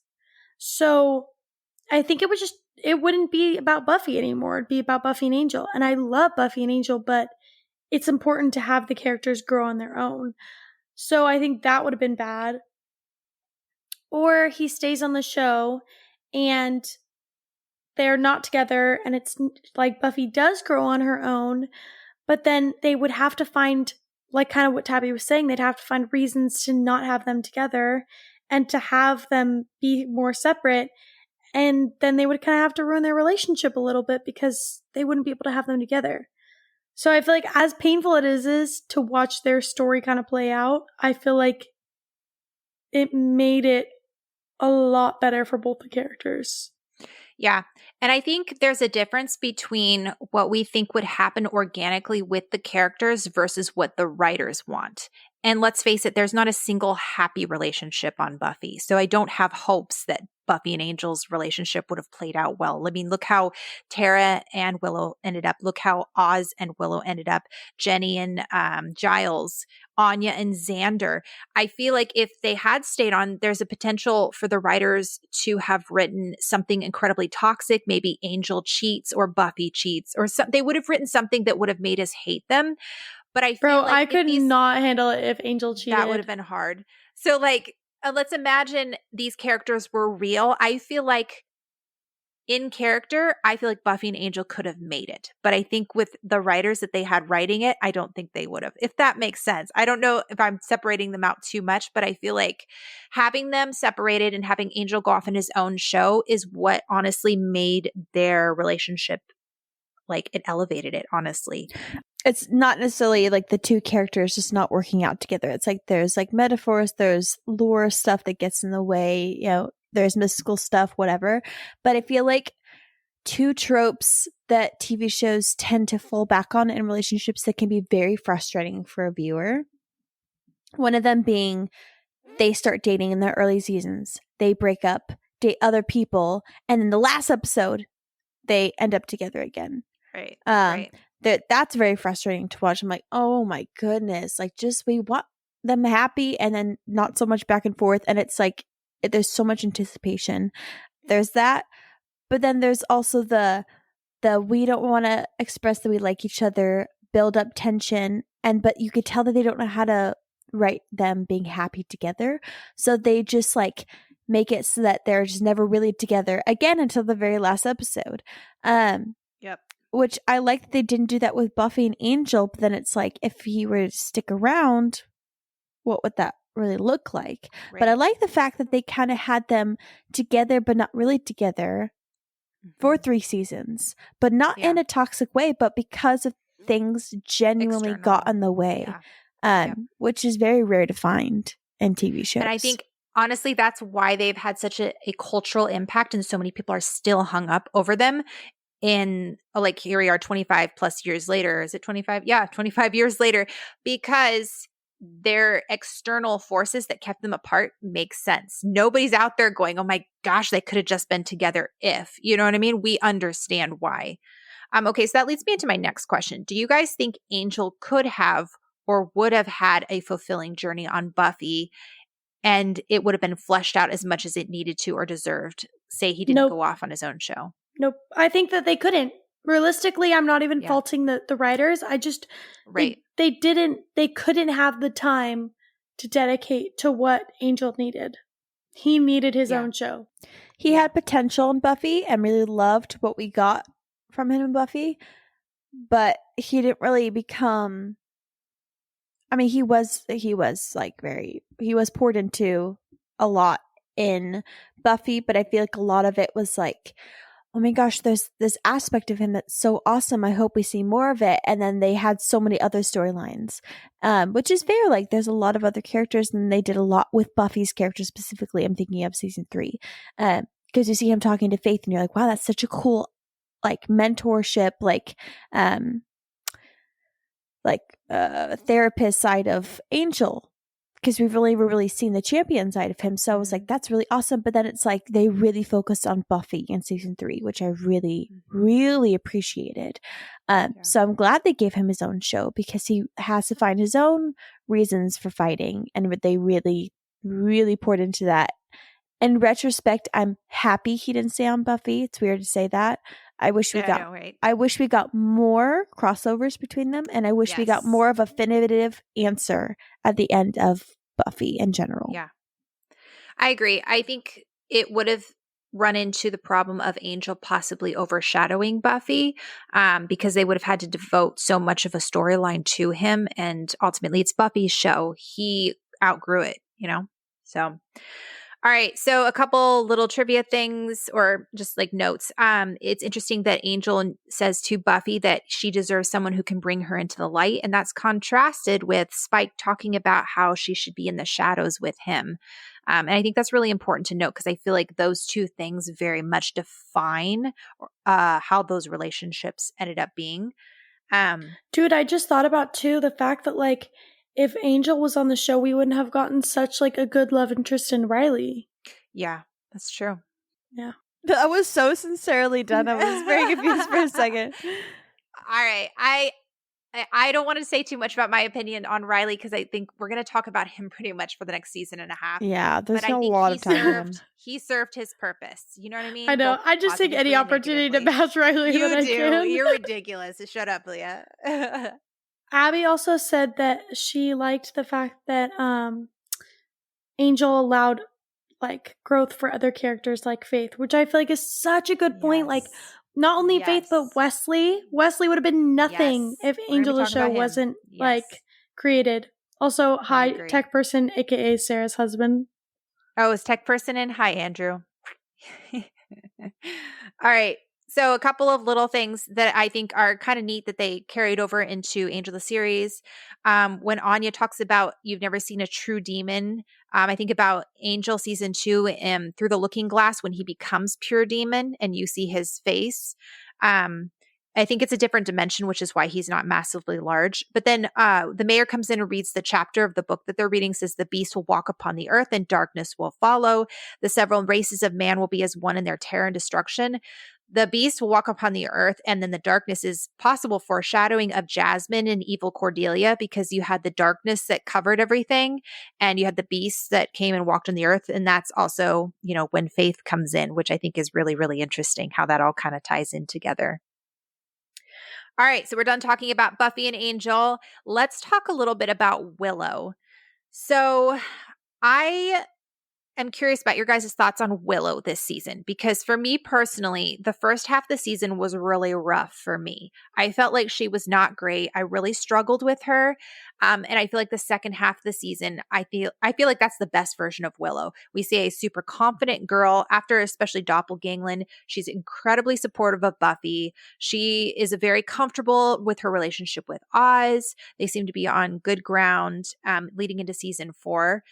So I think it wouldn't be about Buffy anymore. It'd be about Buffy and Angel. And I love Buffy and Angel, but it's important to have the characters grow on their own. So I think that would have been bad. Or he stays on the show and they're not together and it's like Buffy does grow on her own, but then they would have to find, like kind of what Tabby was saying, they'd have to find reasons to not have them together and to have them be more separate. And then they would kind of have to ruin their relationship a little bit because they wouldn't be able to have them together. So I feel like as painful it is to watch their story kind of play out, I feel like it made it a lot better for both the characters. Yeah. And I think there's a difference between what we think would happen organically with the characters versus what the writers want. And let's face it, there's not a single happy relationship on Buffy. So I don't have hopes that Buffy and Angel's relationship would have played out well. I mean, look how Tara and Willow ended up. Look how Oz and Willow ended up. Jenny and Giles, Anya and Xander. I feel like if they had stayed on, there's a potential for the writers to have written something incredibly toxic. Maybe Angel cheats or Buffy cheats, or they would have written something that would have made us hate them. But I feel like I could not handle it if Angel cheated. That would have been hard. So like, let's imagine these characters were real. I feel like in character, I feel like Buffy and Angel could have made it. But I think with the writers that they had writing it, I don't think they would have, if that makes sense. I don't know if I'm separating them out too much, but I feel like having them separated and having Angel go off in his own show is what honestly made their relationship, like it elevated it, honestly. It's not necessarily like the 2 characters just not working out together. It's like there's like metaphors, there's lore stuff that gets in the way, you know, there's mystical stuff, whatever. But I feel like 2 tropes that TV shows tend to fall back on in relationships that can be very frustrating for a viewer. One of them being they start dating in the early seasons, they break up, date other people, and in the last episode, they end up together again. Right. Right. That's very frustrating to watch. I'm like, oh my goodness. Like, just we want them happy and then not so much back and forth. And it's like, there's so much anticipation. There's that. But then there's also the we don't want to express that we like each other, build up tension. But you could tell that they don't know how to write them being happy together. So they just like make it so that they're just never really together again until the very last episode. Yep. Which I like that they didn't do that with Buffy and Angel, but then it's like, if he were to stick around, what would that really look like? Right. But I like the fact that they kind of had them together, but not really together for 3 seasons, but not in a toxic way, but because of things genuinely got in the way, which is very rare to find in TV shows. And I think, honestly, that's why they've had such a cultural impact and so many people are still hung up over them. In like, here we are 25 plus years later. Is it 25? Yeah, 25 years later, because their external forces that kept them apart make sense. Nobody's out there going, oh my gosh, they could have just been together if, you know what I mean? We understand why. Okay, so that leads me into my next question. Do you guys think Angel could have or would have had a fulfilling journey on Buffy and it would have been fleshed out as much as it needed to or deserived? Say he didn't go off on his own show. Nope. I think that they couldn't. Realistically, I'm not even faulting the writers. I just, they couldn't have the time to dedicate to what Angel needed. He needed his own show. He had potential in Buffy and really loved what we got from him in Buffy, but he didn't really become, I mean, he was poured into a lot in Buffy, but I feel like a lot of it was like, oh my gosh, there's this aspect of him that's so awesome. I hope we see more of it. And then they had so many other storylines, which is fair. Like there's a lot of other characters and they did a lot with Buffy's character specifically. I'm thinking of season 3. Because you see him talking to Faith and you're like, wow, that's such a cool, like mentorship, therapist side of Angel. Because we've really seen the champion side of him. So I was like, that's really awesome. But then it's like they really focused on Buffy in season 3, which I really, really appreciated. So I'm glad they gave him his own show because he has to find his own reasons for fighting. And they really, really poured into that. In retrospect, I'm happy he didn't stay on Buffy. It's weird to say that. I wish we got more crossovers between them, and I wish we got more of a definitive answer at the end of Buffy in general. Yeah. I agree. I think it would have run into the problem of Angel possibly overshadowing Buffy, because they would have had to devote so much of a storyline to him, and ultimately it's Buffy's show. He outgrew it, you know? So all right. So a couple little trivia things or just like notes. It's interesting that Angel says to Buffy that she deserves someone who can bring her into the light. And that's contrasted with Spike talking about how she should be in the shadows with him. And I think that's really important to note because I feel like those two things very much define how those relationships ended up being. Dude, I just thought about too the fact that like if Angel was on the show, we wouldn't have gotten such like a good love interest in Riley. Yeah, that's true. Yeah. That was so sincerely done. I was very confused for a second. All right. I don't want to say too much about my opinion on Riley because I think we're going to talk about him pretty much for the next season and a half. Yeah, there's a lot of time. He served his purpose. You know what I mean? I know. I just take any opportunity to bash Riley. You I do. Can. You're ridiculous. Shut up, Leah. Abby also said that she liked the fact that Angel allowed like growth for other characters like Faith, which I feel like is such a good point. Like not only Faith but Wesley. Wesley would have been nothing if Angel the show wasn't like created. Also, hi tech person, aka Sarah's husband. Oh, is tech person in? Hi, Andrew. All right. So a couple of little things that I think are kind of neat that they carried over into Angel the series. When Anya talks about you've never seen a true demon, I think about Angel season 2 through the looking glass when he becomes pure demon and you see his face. I think it's a different dimension, which is why he's not massively large. But then the mayor comes in and reads the chapter of the book that they're reading, says the beast will walk upon the earth and darkness will follow. The several races of man will be as one in their terror and destruction. The beast will walk upon the earth, and then the darkness is possible foreshadowing of Jasmine and evil Cordelia because you had the darkness that covered everything, and you had the beast that came and walked on the earth, and that's also, you know, when Faith comes in, which I think is really, really interesting how that all kind of ties in together. All right, so we're done talking about Buffy and Angel. Let's talk a little bit about Willow. So I am curious about your guys' thoughts on Willow this season, because for me personally, the first half of the season was really rough for me. I felt like she was not great. I really struggled with her. And I feel like the second half of the season, I feel like that's the best version of Willow. We see a super confident girl after especially Doppelgangland. She's incredibly supportive of Buffy. She is very comfortable with her relationship with Oz. They seem to be on good ground leading into season 4.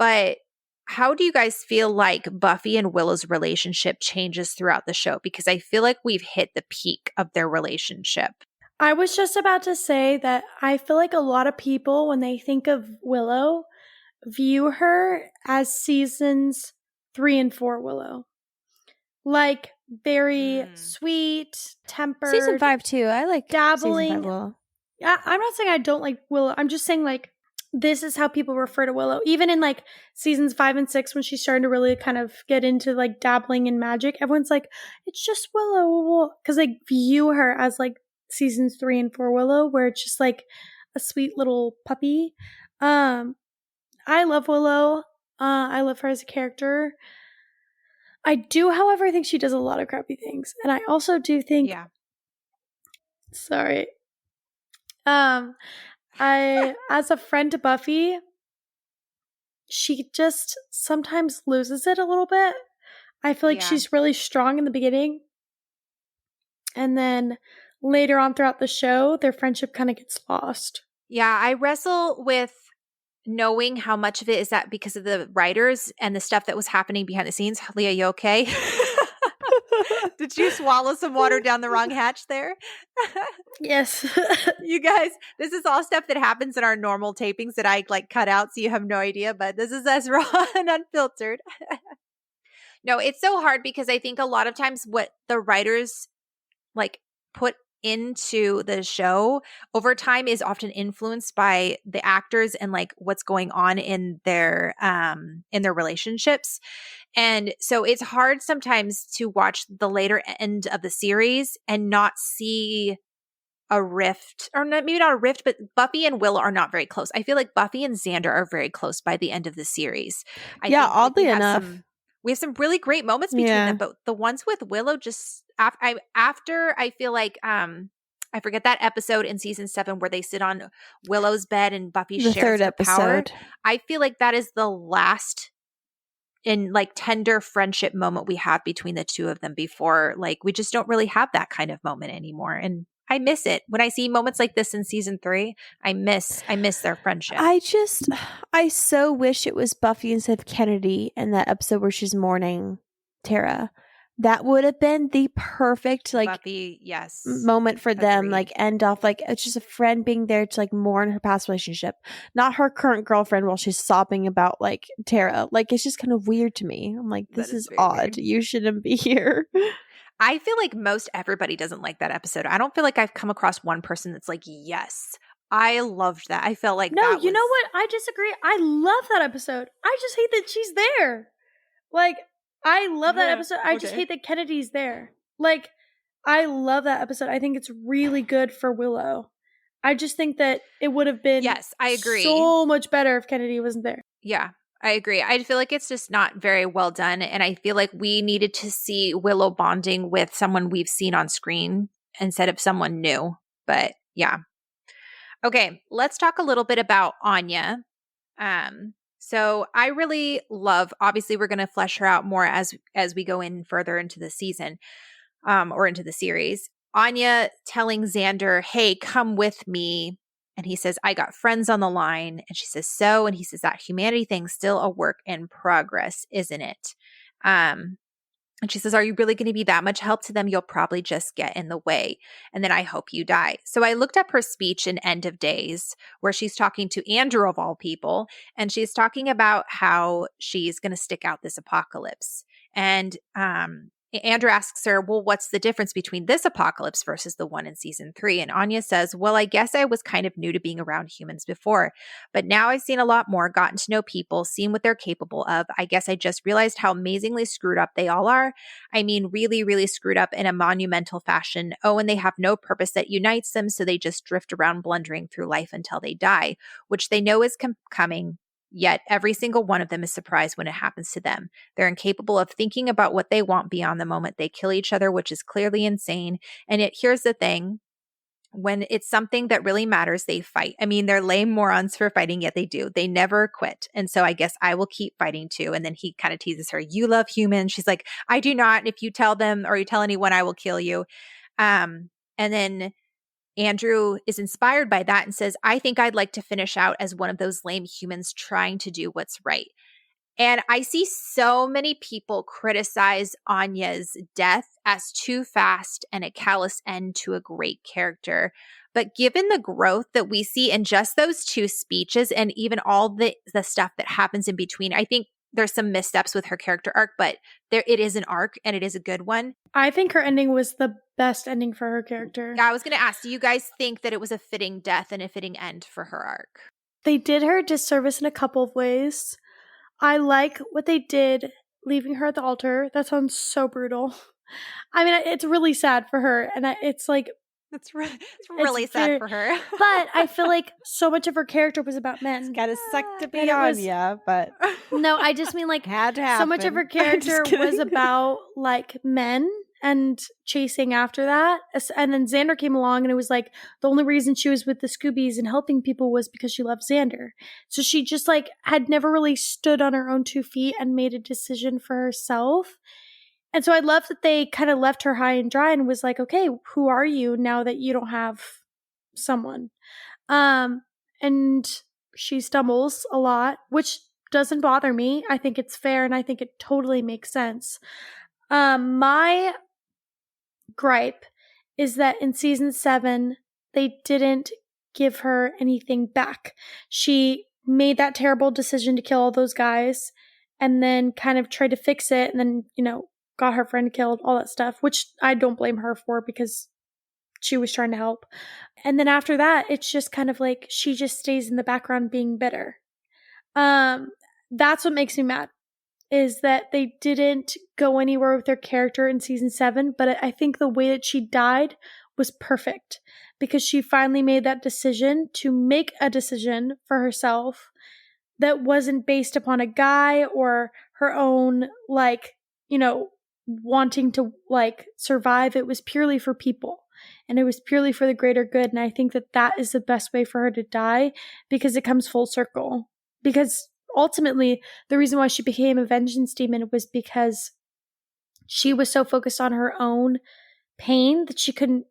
But how do you guys feel like Buffy and Willow's relationship changes throughout the show? Because I feel like we've hit the peak of their relationship. I was just about to say that I feel like a lot of people, when they think of Willow, view her as seasons 3 and 4 Willow. Like, very sweet, tempered. Season 5 too. I like dabbling. Season 5 Willow. I'm not saying I don't like Willow. I'm just saying, like, this is how people refer to Willow. Even in, like, seasons 5 and 6, when she's starting to really kind of get into, like, dabbling in magic, everyone's like, it's just Willow. Because they view her as, like, seasons 3 and 4 Willow, where it's just, like, a sweet little puppy. I love Willow. I love her as a character. I do, however, think she does a lot of crappy things. And I also do think... Yeah. Sorry. As a friend to Buffy, she just sometimes loses it a little bit. I feel like she's really strong in the beginning. And then later on throughout the show, their friendship kind of gets lost. Yeah, I wrestle with knowing how much of it is that because of the writers and the stuff that was happening behind the scenes. Leah, you okay? Did you swallow some water down the wrong hatch there? Yes. You guys, this is all stuff that happens in our normal tapings that I like cut out so you have no idea, but this is us raw and unfiltered. No, it's so hard because I think a lot of times what the writers like put into the show over time is often influenced by the actors and like what's going on in their relationships. And so it's hard sometimes to watch the later end of the series and not see a rift, or not, maybe not a rift, but Buffy and Willow are not very close. I feel like Buffy and Xander are very close by the end of the series. I think, oddly enough. We have some really great moments between them, but the ones with Willow just after I feel like I forget that episode in season 7 where they sit on Willow's bed and Buffy shares third her episode. power. I feel like that is the last in like tender friendship moment we have between the two of them before like we just don't really have that kind of moment anymore. And I miss it. When I see moments like this in season 3, I miss their friendship. I so wish it was Buffy instead of Kennedy in that episode where she's mourning Tara. That would have been the perfect like Buffy, yes, moment for them. Like end off like it's just a friend being there to like mourn her past relationship, not her current girlfriend while she's sobbing about like Tara. Like it's just kind of weird to me. I'm like, this is odd. Weird. You shouldn't be here. I feel like most everybody doesn't like that episode. I don't feel like I've come across one person that's like, yes, I loved that. I felt like no, you know what? I disagree. I love that episode. I just hate that she's there. Like, I love that episode. I just hate that Kennedy's there. Like, I love that episode. I think it's really good for Willow. I just think that it would have been I agree. So much better if Kennedy wasn't there. Yeah. I agree. I feel like it's just not very well done. And I feel like we needed to see Willow bonding with someone we've seen on screen instead of someone new. But yeah. Okay, let's talk a little bit about Anya. So I really love, obviously we're going to flesh her out more as we go in further into the season or into the series. Anya telling Xander, hey, come with me. And he says, I got friends on the line. And she says, so? And he says, that humanity thing's still a work in progress, isn't it? And she says, are you really going to be that much help to them? You'll probably just get in the way. And then I hope you die. So I looked up her speech in End of Days, where she's talking to Andrew of all people. And she's talking about how she's going to stick out this apocalypse. And Andrew asks her, well, what's the difference between this apocalypse versus the one in season 3? And Anya says, well, I guess I was kind of new to being around humans before, but now I've seen a lot more, gotten to know people, seen what they're capable of. I guess I just realized how amazingly screwed up they all are. I mean, really, really screwed up in a monumental fashion. Oh, and they have no purpose that unites them, so they just drift around blundering through life until they die, which they know is coming. Yet every single one of them is surprised when it happens to them. They're incapable of thinking about what they want beyond the moment they kill each other, which is clearly insane. And yet here's the thing. When it's something that really matters, they fight. I mean, they're lame morons for fighting, yet they do. They never quit. And so I guess I will keep fighting too. And then he kind of teases her, you love humans. She's like, I do not. If you tell them or you tell anyone, I will kill you. And then Andrew is inspired by that and says, I think I'd like to finish out as one of those lame humans trying to do what's right. And I see so many people criticize Anya's death as too fast and a callous end to a great character. But given the growth that we see in just those 2 speeches and even all the stuff that happens in between, I think there's some missteps with her character arc, but it is an arc and it is a good one. I think her ending was the best ending for her character. I was going to ask, do you guys think that it was a fitting death and a fitting end for her arc? They did her a disservice in a couple of ways. I like what they did, leaving her at the altar. That sounds so brutal. I mean, it's really sad for her, and it's like it's really sad for her. But I feel like so much of her character was about men. It's gotta suck to be Anya, but no, I just mean like had to happen. So much of her character was about like men and chasing after that. And then Xander came along and it was like the only reason she was with the Scoobies and helping people was because she loved Xander. So she just like had never really stood on her own 2 feet and made a decision for herself. And so I love that they kind of left her high and dry and was like, okay, who are you now that you don't have someone? And she stumbles a lot, which doesn't bother me. I think it's fair and I think it totally makes sense. My gripe is that in season 7, they didn't give her anything back. She made that terrible decision to kill all those guys and then kind of tried to fix it and then, got her friend killed, all that stuff, which I don't blame her for because she was trying to help. And then after that, it's just kind of like she just stays in the background being bitter. That's what makes me mad, is that they didn't go anywhere with her character in season 7, but I think the way that she died was perfect because she finally made that decision to make a decision for herself that wasn't based upon a guy or her own, wanting to survive. It was purely for people and it was purely for the greater good. And I think that is the best way for her to die because it comes full circle. Because ultimately the reason why she became a vengeance demon was because she was so focused on her own pain that she couldn't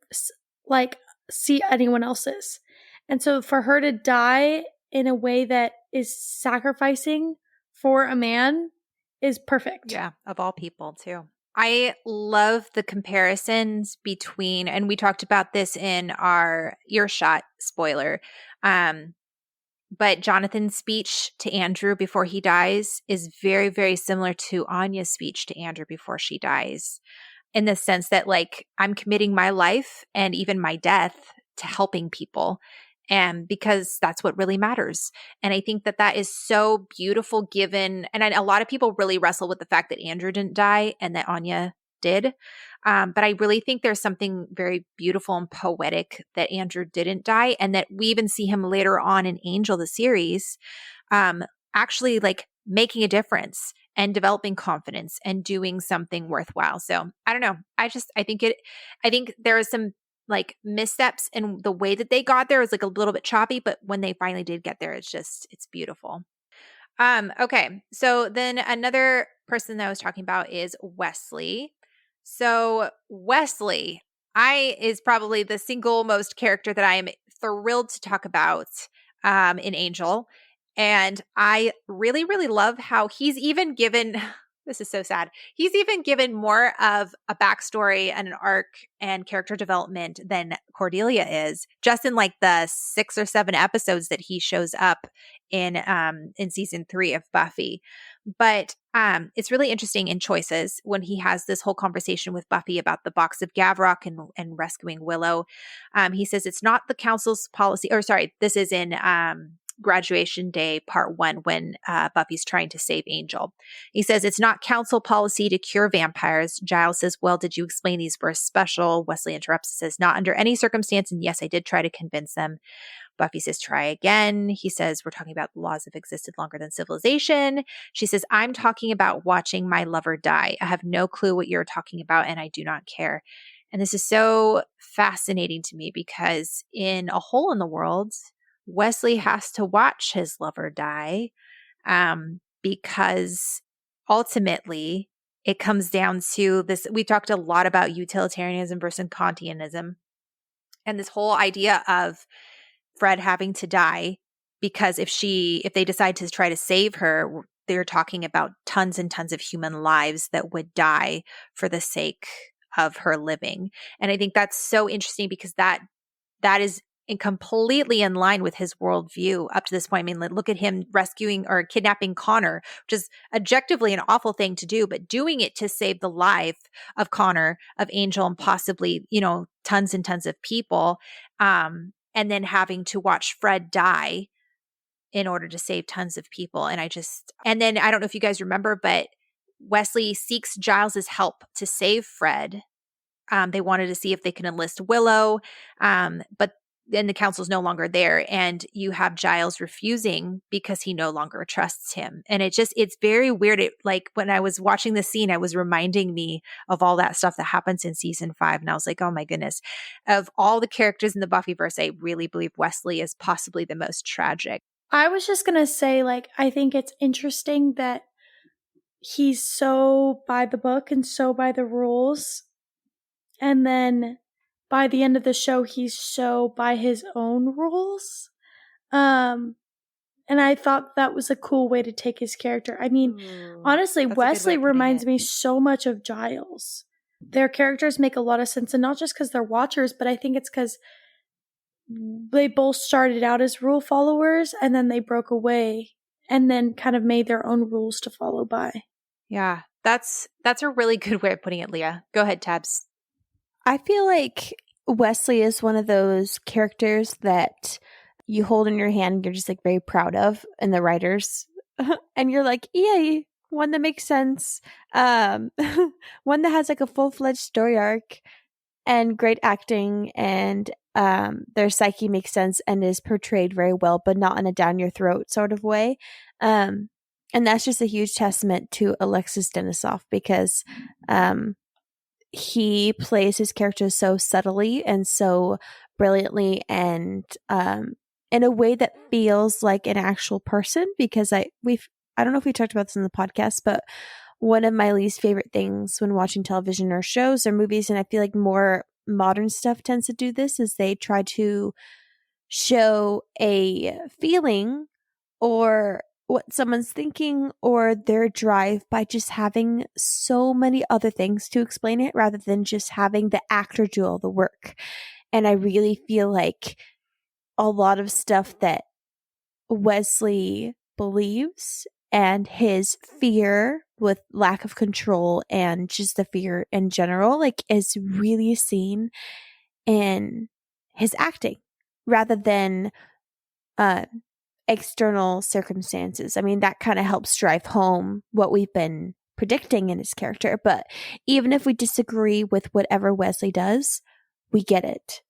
see anyone else's. And so for her to die in a way that is sacrificing for a man is perfect. Yeah, of all people too. I love the comparisons between, and we talked about this in our earshot spoiler, but Jonathan's speech to Andrew before he dies is very, very similar to Anya's speech to Andrew before she dies, in the sense that I'm committing my life and even my death to helping people. And because that's what really matters. And I think that is so beautiful given, and a lot of people really wrestle with the fact that Andrew didn't die and that Anya did. But I really think there's something very beautiful and poetic that Andrew didn't die, and that we even see him later on in Angel, the series, actually making a difference and developing confidence and doing something worthwhile. So I don't know. I think there is some missteps in the way that they got there. It was a little bit choppy, but when they finally did get there, it's beautiful. Okay. So then another person that I was talking about is Wesley. So Wesley, is probably the single most character that I am thrilled to talk about in Angel. And I really, really love how he's even given this is so sad. He's even given more of a backstory and an arc and character development than Cordelia is, just in the 6 or 7 episodes that he shows up in season 3 of Buffy. But it's really interesting in Choices when he has this whole conversation with Buffy about the box of Gavrock and rescuing Willow. He says it's not the council's policy, or sorry, this is in Graduation Day Part 1 when Buffy's trying to save Angel. He says it's not council policy to cure vampires. Giles says, well, did you explain these were special? Wesley interrupts and says, not under any circumstance, and yes, I did try to convince them. Buffy says, try again. He says, we're talking about laws have existed longer than civilization. She says, I'm talking about watching my lover die. I have no clue what you're talking about, and I do not care. And this is so fascinating to me because in A Hole in the World, Wesley has to watch his lover die because ultimately it comes down to this. We talked a lot about utilitarianism versus Kantianism and this whole idea of Fred having to die because if they decide to try to save her, they're talking about tons and tons of human lives that would die for the sake of her living. And I think that's so interesting because that is completely in line with his worldview up to this point. I mean, look at him rescuing or kidnapping Connor, which is objectively an awful thing to do, but doing it to save the life of Connor, of Angel, and possibly, tons and tons of people. And then having to watch Fred die in order to save tons of people. And then I don't know if you guys remember, but Wesley seeks Giles's help to save Fred. They wanted to see if they can enlist Willow, but then the council's no longer there, and you have Giles refusing because he no longer trusts him. And it's very weird. Like when I was watching the scene, I was reminding me of all that stuff that happens in season 5, and I was like, oh my goodness, of all the characters in the Buffyverse, I really believe Wesley is possibly the most tragic. I was just gonna say, I think it's interesting that he's so by the book and so by the rules. And then by the end of the show, he's so by his own rules. And I thought that was a cool way to take his character. I mean, honestly, Wesley reminds me so much of Giles. Their characters make a lot of sense, and not just because they're watchers, but I think it's because they both started out as rule followers, and then they broke away, and then kind of made their own rules to follow by. Yeah, that's a really good way of putting it, Leah. Go ahead, Tabs. I feel like Wesley is one of those characters that you hold in your hand and you're just very proud of, and the writers, and you're like, yay, one that makes sense, one that has a full-fledged story arc and great acting, and their psyche makes sense and is portrayed very well, but not in a down your throat sort of way. And that's just a huge testament to Alexis Denisov, because he plays his characters so subtly and so brilliantly, and in a way that feels like an actual person. Because I don't know if we talked about this in the podcast, but one of my least favorite things when watching television or shows or movies, and I feel like more modern stuff tends to do this, is they try to show a feeling or what someone's thinking or their drive by just having so many other things to explain it, rather than just having the actor do all the work. And I really feel like a lot of stuff that Wesley believes and his fear with lack of control and just the fear in general, is really seen in his acting rather than external circumstances. I mean, that kind of helps drive home what we've been predicting in his character. But even if we disagree with whatever Wesley does, we get it.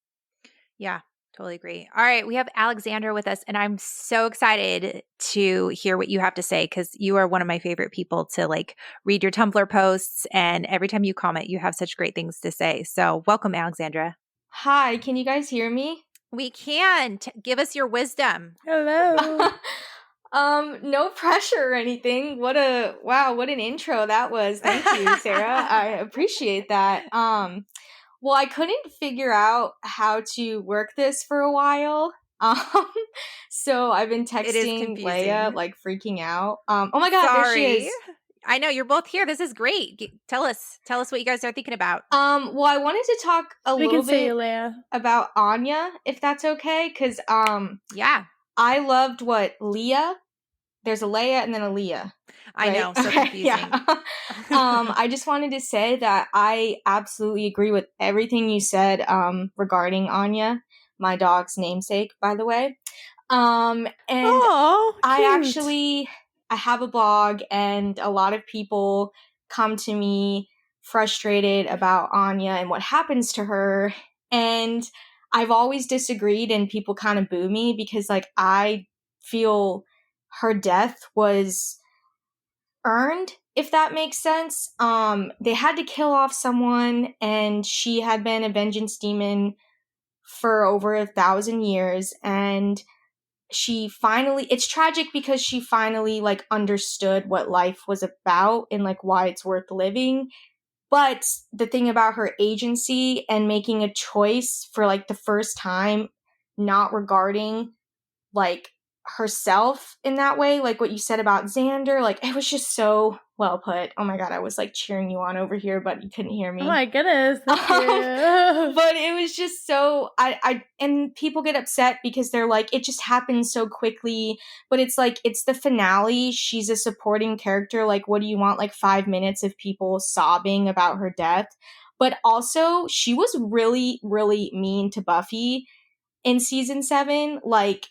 Yeah, totally agree. All right, we have Alexandra with us, and I'm so excited to hear what you have to say, because you are one of my favorite people to read your Tumblr posts, and every time you comment, you have such great things to say. So welcome, Alexandra. Hi, can you guys hear me? We can. Give us your wisdom. Hello. No pressure or anything. What an intro that was. Thank you, Sarah. I appreciate that. Well, I couldn't figure out how to work this for a while. So I've been texting Leah, freaking out. Oh my God, Sorry. There she is. I know, you're both here. This is great. Tell us what you guys are thinking about. Well, I wanted to talk a little bit Leah. about Anya, if that's okay, because yeah, I loved what Leah. There's a Leah and then a Leah. Right? I know, so confusing. Yeah. I just wanted to say that I absolutely agree with everything you said regarding Anya, my dog's namesake, by the way. And Aww, I have a blog, and a lot of people come to me frustrated about Anya and what happens to her. And I've always disagreed, and people kind of boo me because I feel her death was earned, if that makes sense. They had to kill off someone, and she had been a vengeance demon for over 1,000 years, and it's tragic because she finally understood what life was about and why it's worth living. But the thing about her agency and making a choice for the first time, not regarding herself in that way, like what you said about Xander. Like, it was just so well put. Oh my god, I was like cheering you on over here, but you couldn't hear me. Oh my goodness, thank you. But it was just so I and people get upset because they're like, it just happened so quickly. But it's like, it's the finale. She's a supporting character. Like, what do you want? Like 5 minutes of people sobbing about her death? But also, she was really, really mean to Buffy in season 7. Like,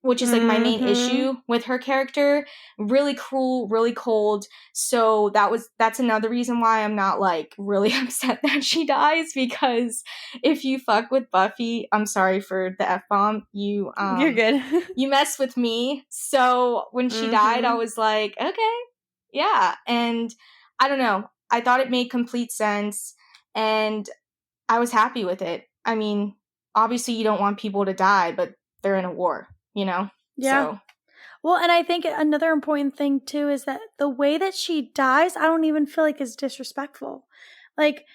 which is like my main issue with her character. Really cruel, really cold. So that's another reason why I'm not like really upset that she dies, because if you fuck with Buffy, I'm sorry for the F-bomb, you're good. you mess with me. So when she died, I was like, okay, yeah. And I don't know, I thought it made complete sense, and I was happy with it. I mean, obviously you don't want people to die, but they're in a war, you know? Yeah. So. Well, and I think another important thing too is that the way that she dies, I don't even feel like is disrespectful. Like,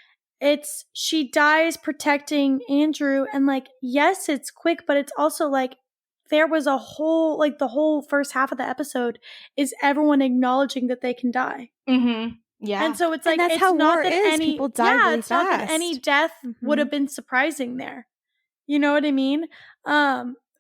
she dies protecting Andrew, and like, yes, it's quick, but it's also like there was a whole, like the whole first half of the episode is everyone acknowledging that they can die. Mm-hmm. Yeah. And so it's like, and that's it's how not war that is. any, People die really it's not that any fast. death would have been surprising there. You know what I mean?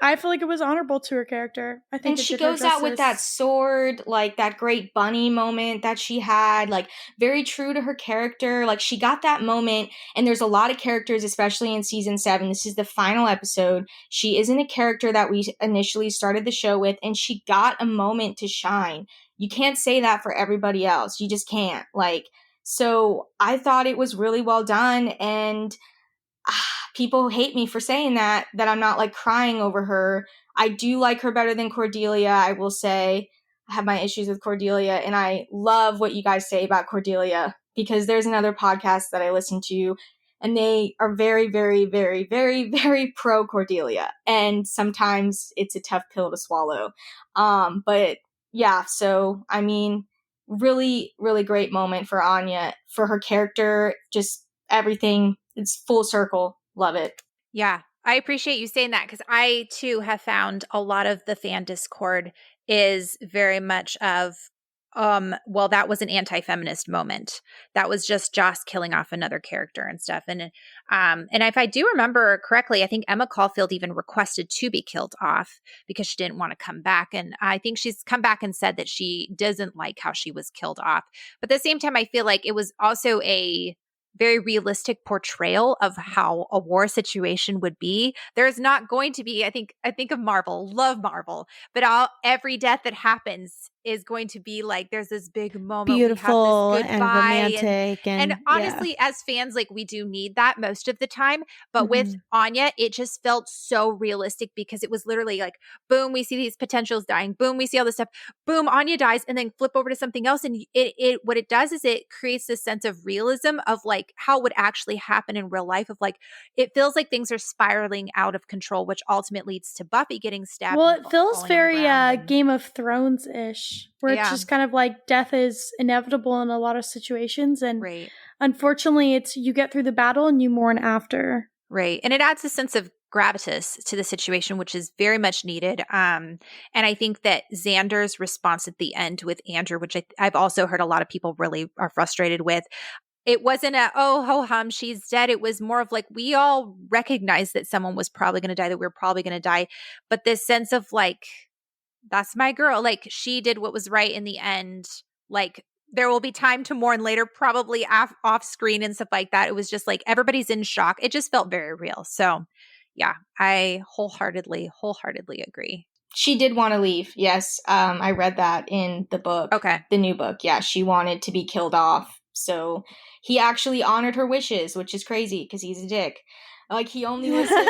I feel like it was honorable to her character. I think and she goes out with that sword, like that great bunny moment that she had, like very true to her character. Like, she got that moment, and there's a lot of characters, especially in season 7. This is the final episode. She isn't a character that we initially started the show with, and she got a moment to shine. You can't say that for everybody else. You just can't. Like, so I thought it was really well done, and people hate me for saying that I'm not like crying over her. I do like her better than Cordelia, I will say. I have my issues with Cordelia, and I love what you guys say about Cordelia, because there's another podcast that I listen to, and they are very, very, very, very, very pro Cordelia, and sometimes it's a tough pill to swallow. But yeah, so I mean, really, really great moment for Anya, for her character, just everything. It's full circle. Love it. Yeah, I appreciate you saying that, because I too have found a lot of the fan discord is very much of, well, that was an anti-feminist moment. That was just Joss killing off another character and stuff. And if I do remember correctly, I think Emma Caulfield even requested to be killed off because she didn't want to come back. And I think she's come back and said that she doesn't like how she was killed off. But at the same time, I feel like it was also a very realistic portrayal of how a war situation would be. There's not going to be, I think of Marvel, love Marvel, but every death that happens is going to be like, there's this big moment, beautiful, we have this goodbye, and romantic, and honestly, as fans, like, we do need that most of the time. But with Anya, it just felt so realistic, because it was literally like, boom, we see these potentials dying, boom, we see all this stuff, boom, Anya dies, and then flip over to something else. And it what it does is it creates this sense of realism of like how it would actually happen in real life, of like, it feels like things are spiraling out of control, which ultimately leads to Buffy getting stabbed. Well, it feels very Game of Thrones-ish, where it's just kind of like death is inevitable in a lot of situations, and unfortunately it's, you get through the battle and you mourn after. Right. And it adds a sense of gravitas to the situation, which is very much needed. And I think that Xander's response at the end with Andrew, which I've also heard a lot of people really are frustrated with, it wasn't a, oh, ho hum, she's dead. It was more of like, we all recognized that someone was probably going to die, that we were probably going to die. But this sense of like, that's my girl. Like, she did what was right in the end. Like, there will be time to mourn later, probably off screen and stuff like that. It was just like, everybody's in shock. It just felt very real. So yeah, I wholeheartedly agree. She did want to leave. Yes. I read that in the book. Okay. The new book. Yeah. She wanted to be killed off. So he actually honored her wishes, which is crazy because he's a dick. Like, he only listens.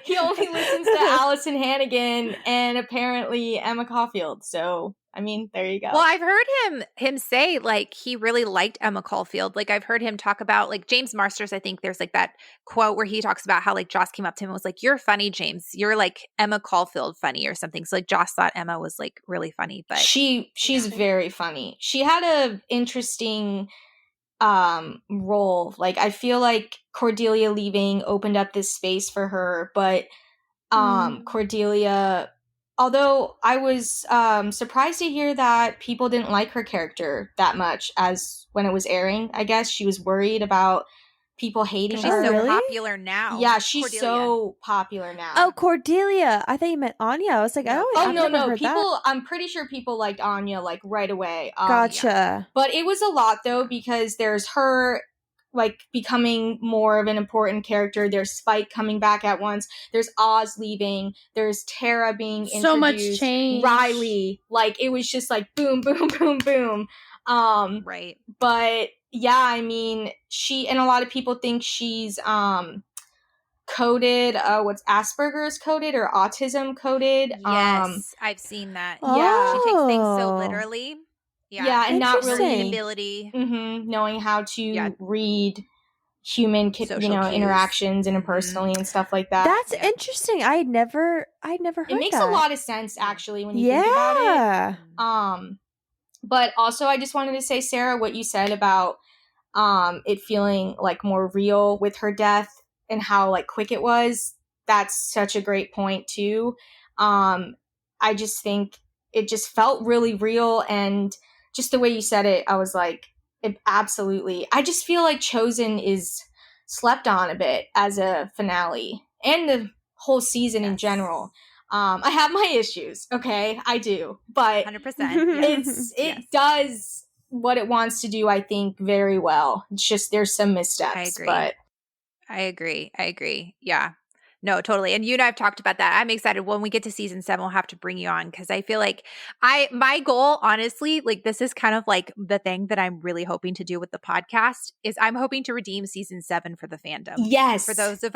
He only listens to Allison Hannigan and apparently Emma Caulfield. So, I mean, there you go. Well, I've heard him say like he really liked Emma Caulfield. Like, I've heard him talk about like James Marsters. I think there's like that quote where he talks about how like Joss came up to him and was like, "You're funny, James. You're like Emma Caulfield funny," or something. So like Joss thought Emma was like really funny, but she's very funny. She had a interesting role. Like, I feel like Cordelia leaving opened up this space for her, but Cordelia although I was surprised to hear that people didn't like her character that much as when it was airing. I guess she was worried about people hating her. She's so really? popular now. Yeah, she's Cordelia. so popular now. Oh, Cordelia. I thought you meant Anya. I was like, No. I've never no. heard People, that. I'm pretty sure people liked Anya like right away. Gotcha. But it was a lot though, because there's her like becoming more of an important character. There's Spike coming back at once. There's Oz leaving. There's Tara being introduced. So much change. Riley. Like, it was just like boom, boom, boom, boom. Right. But yeah, I mean, she, and a lot of people think she's coded, what's Asperger's coded or autism coded. Yes, I've seen that. Yeah. She takes things so literally. Yeah, and not really Interesting. ability. Knowing how to read human interactions interpersonally and stuff like that. That's interesting. I'd never heard it makes that. a lot of sense actually when you think about it. But also I just wanted to say, Sarah, what you said about it feeling like more real with her death and how like quick it was, that's such a great point too. I just think it just felt really real, and just the way you said it, I was like, absolutely. I just feel like Chosen is slept on a bit as a finale, and the whole season in general. I have my issues, okay? I do. But 100%. It does what it wants to do, I think, very well. It's just there's some missteps. I agree. But I agree. Yeah. No, totally. And you and I have talked about that. I'm excited when we get to season 7, we'll have to bring you on, because I feel like my goal, honestly, like this is kind of like the thing that I'm really hoping to do with the podcast, is I'm hoping to redeem season 7 for the fandom. Yes. For those of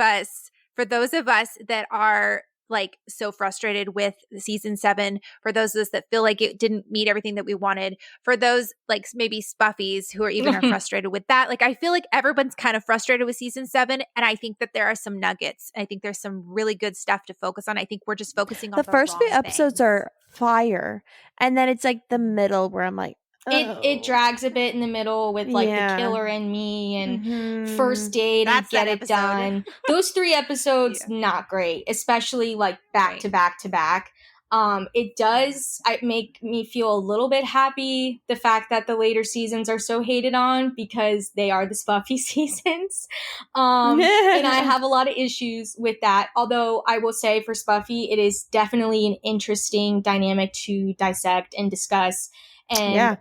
us that are like so frustrated with season 7, for those of us that feel like it didn't meet everything that we wanted, for those like maybe spuffies who are even are frustrated with that. Like, I feel like everyone's kind of frustrated with season 7, and I think that there are some nuggets. I think there's some really good stuff to focus on. I think we're just focusing on the first few episodes things. are fire, and then it's like the middle where I'm like, it drags a bit in the middle with like The Killer and Me and First Date and Get It Done. Those 3 episodes, not great, especially like back to back to back. It does make me feel a little bit happy, the fact that the later seasons are so hated on, because they are the Spuffy seasons. And I have a lot of issues with that. Although I will say for Spuffy, it is definitely an interesting dynamic to dissect and discuss. And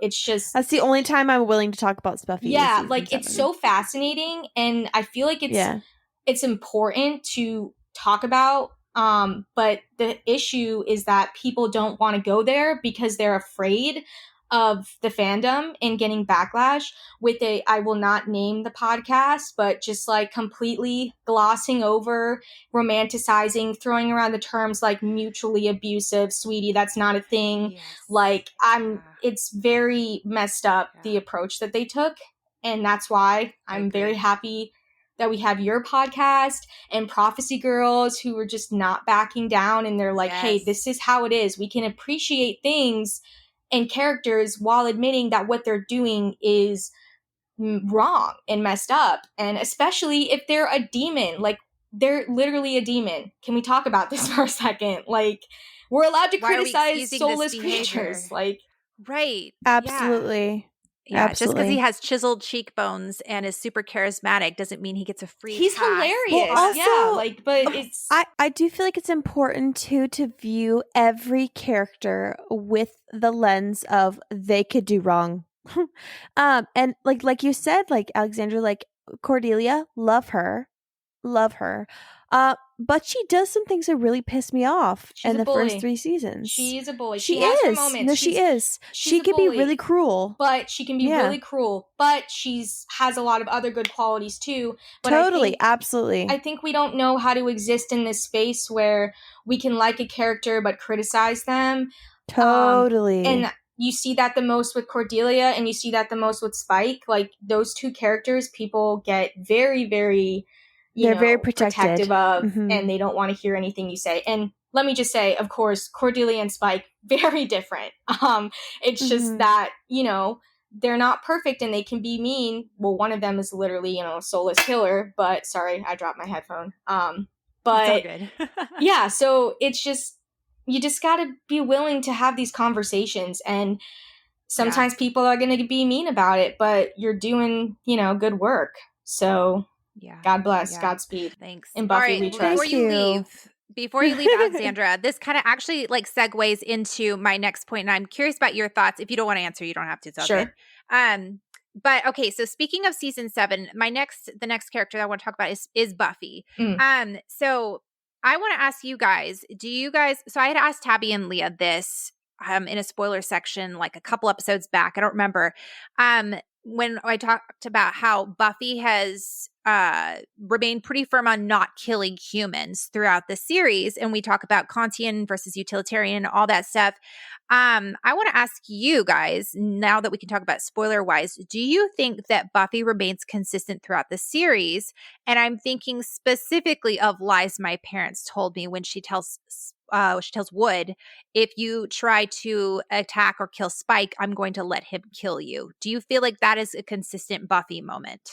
it's just, that's the only time I'm willing to talk about Spuffy. Yeah, like 7. It's so fascinating, and I feel like it's important to talk about. But the issue is that people don't want to go there because they're afraid of the fandom and getting backlash with I will not name the podcast, but just like completely glossing over, romanticizing, throwing around the terms like mutually abusive, sweetie, that's not a thing. Yes. Like it's very messed up, the approach that they took. And that's why I'm very happy that we have your podcast and Prophecy Girls, who are just not backing down, and they're like, hey, this is how it is. We can appreciate things and characters while admitting that what they're doing is wrong and messed up. And especially if they're a demon, like they're literally a demon. Can we talk about this for a second? Like, we're allowed to criticize soulless creatures. Like, absolutely. Yeah, just because he has chiseled cheekbones and is super charismatic doesn't mean he gets a free He's pass. hilarious. Well, also, but it's... I do feel like it's important, too, to view every character with the lens of they could do wrong. And like you said, like Alexandra, like Cordelia, love her. But she does some things that really piss me off in the first 3 seasons. She is a bully. She has her is. moments. No, she is. She can be really cruel. But she can be really cruel. But has a lot of other good qualities too. But totally, absolutely. I think we don't know how to exist in this space where we can like a character but criticize them. Totally. And you see that the most with Cordelia, and you see that the most with Spike. Like, those 2 characters, people get very, very... They're very protective of, and they don't want to hear anything you say. And let me just say, of course, Cordelia and Spike, very different. It's just that, they're not perfect and they can be mean. Well, one of them is literally, a soulless killer, but sorry, I dropped my headphone. But it's all good. yeah, so it's just, you just got to be willing to have these conversations. And sometimes people are going to be mean about it, but you're doing, good work. So God bless, Godspeed. Thanks. And Buffy, all right, we trust. Before you leave, Alexandra, this kind of actually like segues into my next point, and I'm curious about your thoughts. If you don't want to answer, you don't have to. It's all Sure. good. But okay, so speaking of season 7, the next character that I want to talk about is Buffy. So I want to ask you guys, so I had asked Tabby and Leah this in a spoiler section like a couple episodes back. I don't remember. When I talked about how Buffy has remained pretty firm on not killing humans throughout the series, and we talk about Kantian versus utilitarian, all that stuff. I want to ask you guys, now that we can talk about spoiler-wise, do you think that Buffy remains consistent throughout the series? And I'm thinking specifically of lies my parents told me when she tells Wood, if you try to attack or kill Spike, I'm going to let him kill you. Do you feel like that is a consistent Buffy moment?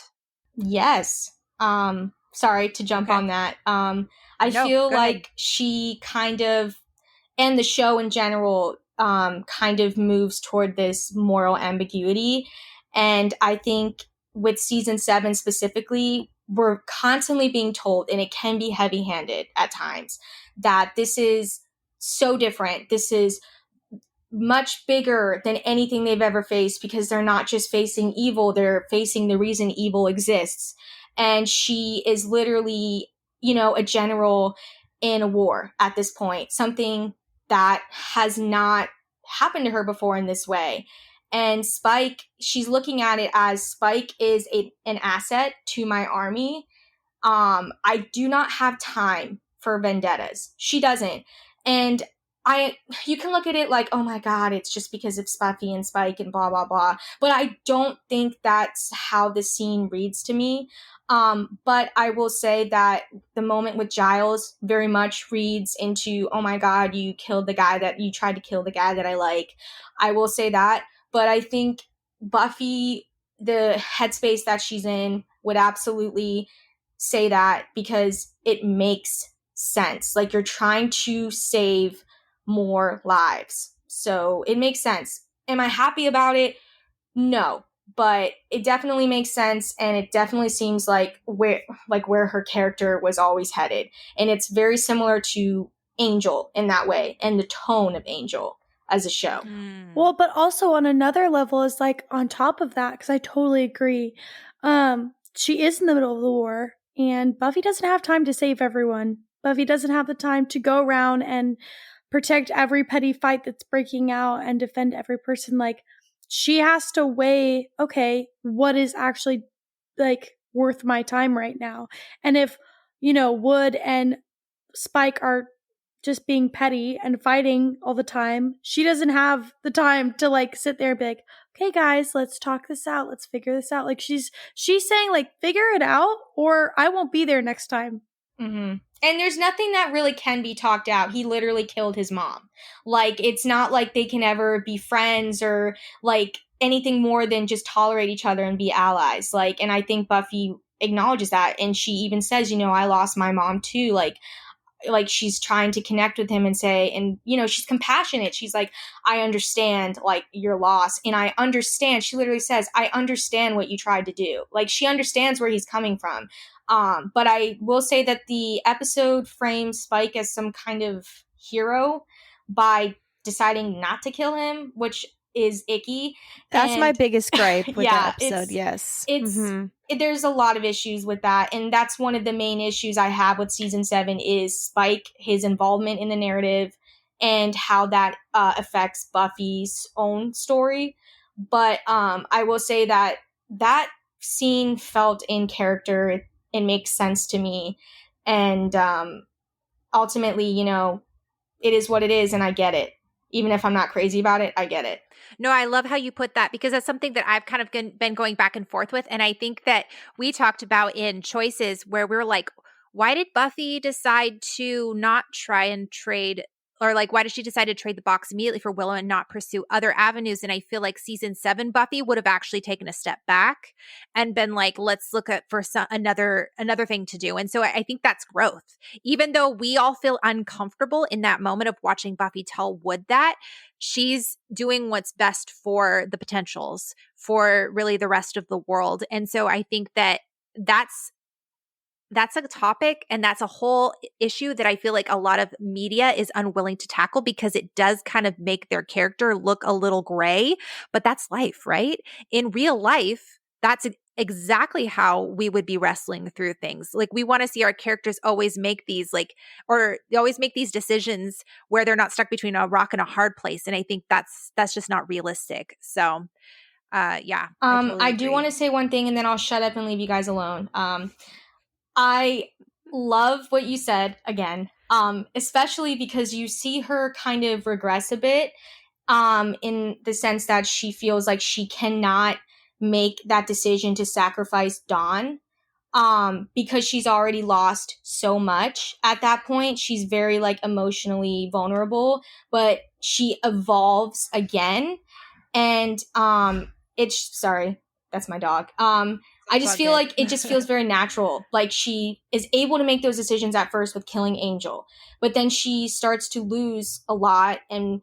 Yes. Sorry to jump on that. I feel like she kind of, and the show in general, kind of moves toward this moral ambiguity. And I think with season 7 specifically, we're constantly being told, and it can be heavy-handed at times, that this is so different. This is much bigger than anything they've ever faced, because they're not just facing evil, they're facing the reason evil exists. And she is literally, a general in a war at this point, something that has not happened to her before in this way. And Spike, she's looking at it as Spike is an asset to my army. I do not have time for vendettas. She doesn't. And you can look at it like, oh my God, it's just because of Buffy and Spike and blah, blah, blah. But I don't think that's how the scene reads to me. But I will say that the moment with Giles very much reads into, oh my God, you tried to kill the guy that I like. I will say that. But I think Buffy, the headspace that she's in, would absolutely say that, because it makes sense. Like, you're trying to save more lives. So it makes sense. Am I happy about it? No. But it definitely makes sense, and it definitely seems like where her character was always headed. And it's very similar to Angel in that way, and the tone of Angel as a show. Well, but also on another level is like on top of that, because I totally agree. She is in the middle of the war, and Buffy doesn't have time to save everyone. Buffy doesn't have the time to go around and protect every petty fight that's breaking out and defend every person. Like, she has to weigh, okay, what is actually like worth my time right now? And if, Wood and Spike are just being petty and fighting all the time, she doesn't have the time to like sit there and be like, okay guys, let's talk this out, let's figure this out. Like, she's saying like, figure it out or I won't be there next time. Mm-hmm. And there's nothing that really can be talked out. He literally killed his mom. Like, it's not like they can ever be friends or like anything more than just tolerate each other and be allies. Like, and I think Buffy acknowledges that, and she even says, I lost my mom too. Like she's trying to connect with him and say, and she's compassionate. She's like, I understand like your loss, and I understand. She literally says, I understand what you tried to do. Like, she understands where he's coming from. But I will say that the episode frames Spike as some kind of hero by deciding not to kill him, which is icky. That's my biggest gripe with that episode. Yes. There's a lot of issues with that. And that's one of the main issues I have with season 7 is Spike, his involvement in the narrative, and how that affects Buffy's own story. But I will say that scene felt in character. It makes sense to me. And ultimately, it is what it is, and I get it. Even if I'm not crazy about it, I get it. No, I love how you put that, because that's something that I've kind of been going back and forth with. And I think that we talked about in Choices where we were like, why did Buffy decide to not try and trade or like, why did she decide to trade the box immediately for Willow and not pursue other avenues? And I feel like season 7 Buffy would have actually taken a step back and been like, let's look at for another thing to do. And so I think that's growth. Even though we all feel uncomfortable in that moment of watching Buffy tell Wood that, she's doing what's best for the potentials, for really the rest of the world. And so I think that that's a topic and that's a whole issue that I feel like a lot of media is unwilling to tackle because it does kind of make their character look a little gray, but that's life, right? In real life, that's exactly how we would be wrestling through things. Like we want to see our characters always make these or they always make these decisions where they're not stuck between a rock and a hard place. And I think that's just not realistic. So yeah. I do want to say one thing and then I'll shut up and leave you guys alone. I love what you said again, especially because you see her kind of regress a bit in the sense that she feels like she cannot make that decision to sacrifice Dawn because she's already lost so much. At that point, she's very emotionally vulnerable, but she evolves again. And sorry, that's my dog. I just feel like it just feels very natural. Like she is able to make those decisions at first with killing Angel, but then she starts to lose a lot and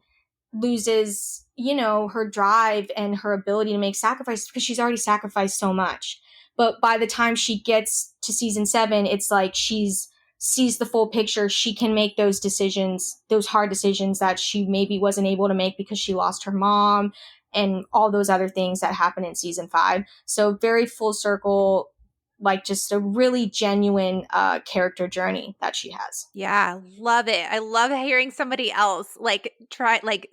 loses, her drive and her ability to make sacrifices because she's already sacrificed so much. But by the time she gets to season 7, it's like sees the full picture. She can make those decisions, those hard decisions that she maybe wasn't able to make because she lost her mom and all those other things that happen in season 5. So very full circle, just a really genuine character journey that she has. Yeah, love it. I love hearing somebody else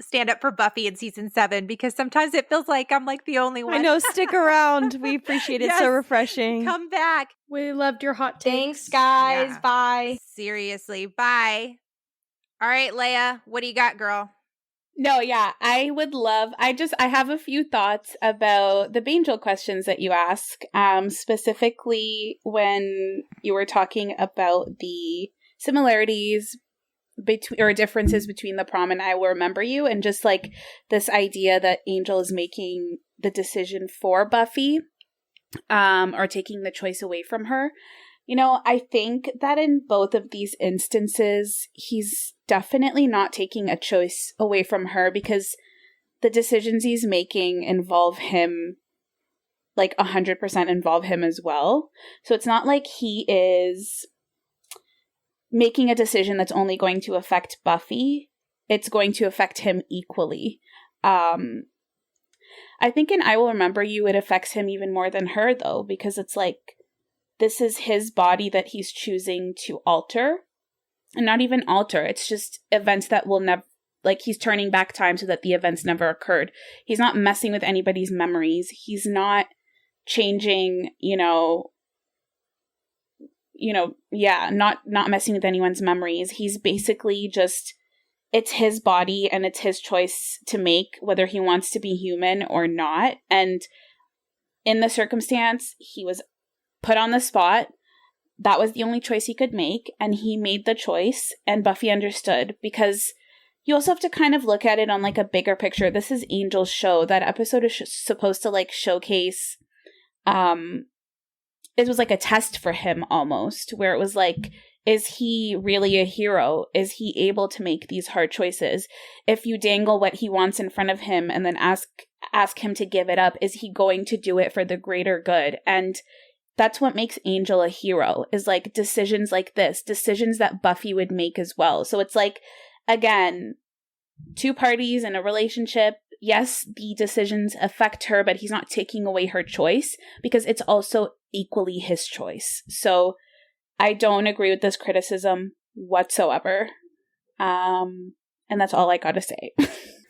stand up for Buffy in season 7 because sometimes it feels like I'm the only one. I know, stick around. We appreciate it. Yes, so refreshing. Come back. We loved your hot takes. Thanks, guys. Yeah. Bye. Seriously, bye. All right, Leah, what do you got, girl? No, yeah, I have a few thoughts about the Angel questions that you ask, specifically when you were talking about the similarities or differences between the prom and I Will Remember You, and just this idea that Angel is making the decision for Buffy, or taking the choice away from her. I think that in both of these instances, he's definitely not taking a choice away from her because the decisions he's making involve him, 100% involve him as well. So it's not like he is making a decision that's only going to affect Buffy. It's going to affect him equally. I think in I Will Remember You, it affects him even more than her, though, because it's this is his body that he's choosing to alter. And not even alter, it's just events that will never, he's turning back time so that the events never occurred. He's not messing with anybody's memories. He's not changing, not messing with anyone's memories. He's basically just, it's his body and it's his choice to make whether he wants to be human or not. And in the circumstance, he was put on the spot. That was the only choice he could make, and he made the choice, and Buffy understood, because you also have to kind of look at it on a bigger picture. This is Angel's show. That episode is supposed to showcase, it was a test for him almost, where it was is he really a hero? Is he able to make these hard choices? If you dangle what he wants in front of him and then ask him to give it up, is he going to do it for the greater good? And that's what makes Angel a hero, is decisions like this, decisions that Buffy would make as well. So it's again, two parties in a relationship. Yes, the decisions affect her, but he's not taking away her choice because it's also equally his choice. So I don't agree with this criticism whatsoever. And that's all I got to say.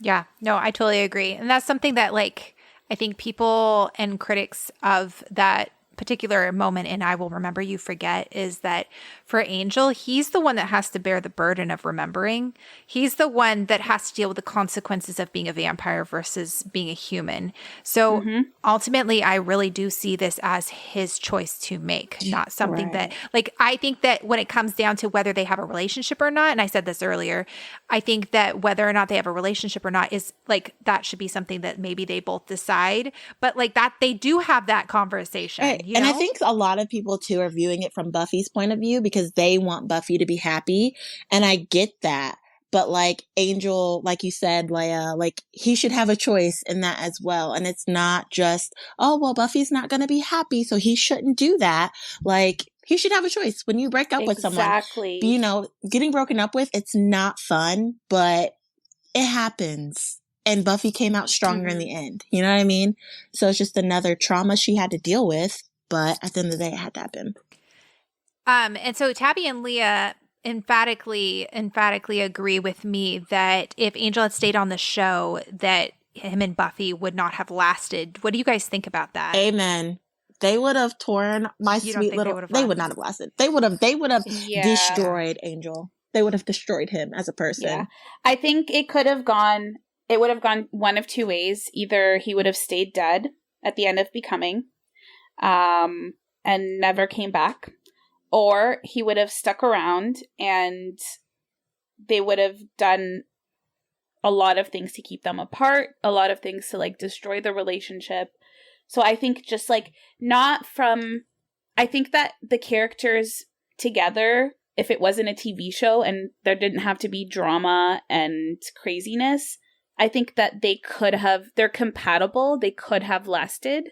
Yeah, no, I totally agree. And that's something that I think people and critics of that particular moment in I Will Remember You Forget is that for Angel, he's the one that has to bear the burden of remembering. He's the one that has to deal with the consequences of being a vampire versus being a human. So ultimately, I really do see this as his choice to make, not something that, like, I think that when it comes down to whether they have a relationship or not, and I said this earlier, I think that whether or not they have a relationship or not is like, that should be something that maybe they both decide. But like that, they do have that conversation. Right. You and know? I think a lot of people too are viewing it from Buffy's point of view because they want Buffy to be happy. And I get that. But like Angel, like you said, Leah, like he should have a choice in that as well. And it's not just, oh, well, Buffy's not going to be happy, so he shouldn't do that. Like he should have a choice. When you break up with someone, you know, getting broken up with, it's not fun, but it happens. And Buffy came out stronger in the end. You know what I mean? So it's just another trauma she had to deal with. But at the end of the day, it had to happen. And so Tabby and Leah emphatically agree with me that if Angel had stayed on the show, that him and Buffy would not have lasted. What do you guys think about that? Amen. They would have torn my sweet little. They would not have lasted. They would have destroyed Angel. They would have destroyed him as a person. Yeah. I think it could have gone. It would have gone one of two ways. Either he would have stayed dead at the end of Becoming, and never came back, or he would have stuck around and they would have done a lot of things to keep them apart, a lot of things to like destroy the relationship. So I think just like I think that the characters together, if it wasn't a TV show and there didn't have to be drama and craziness, I think that they're compatible. They could have lasted.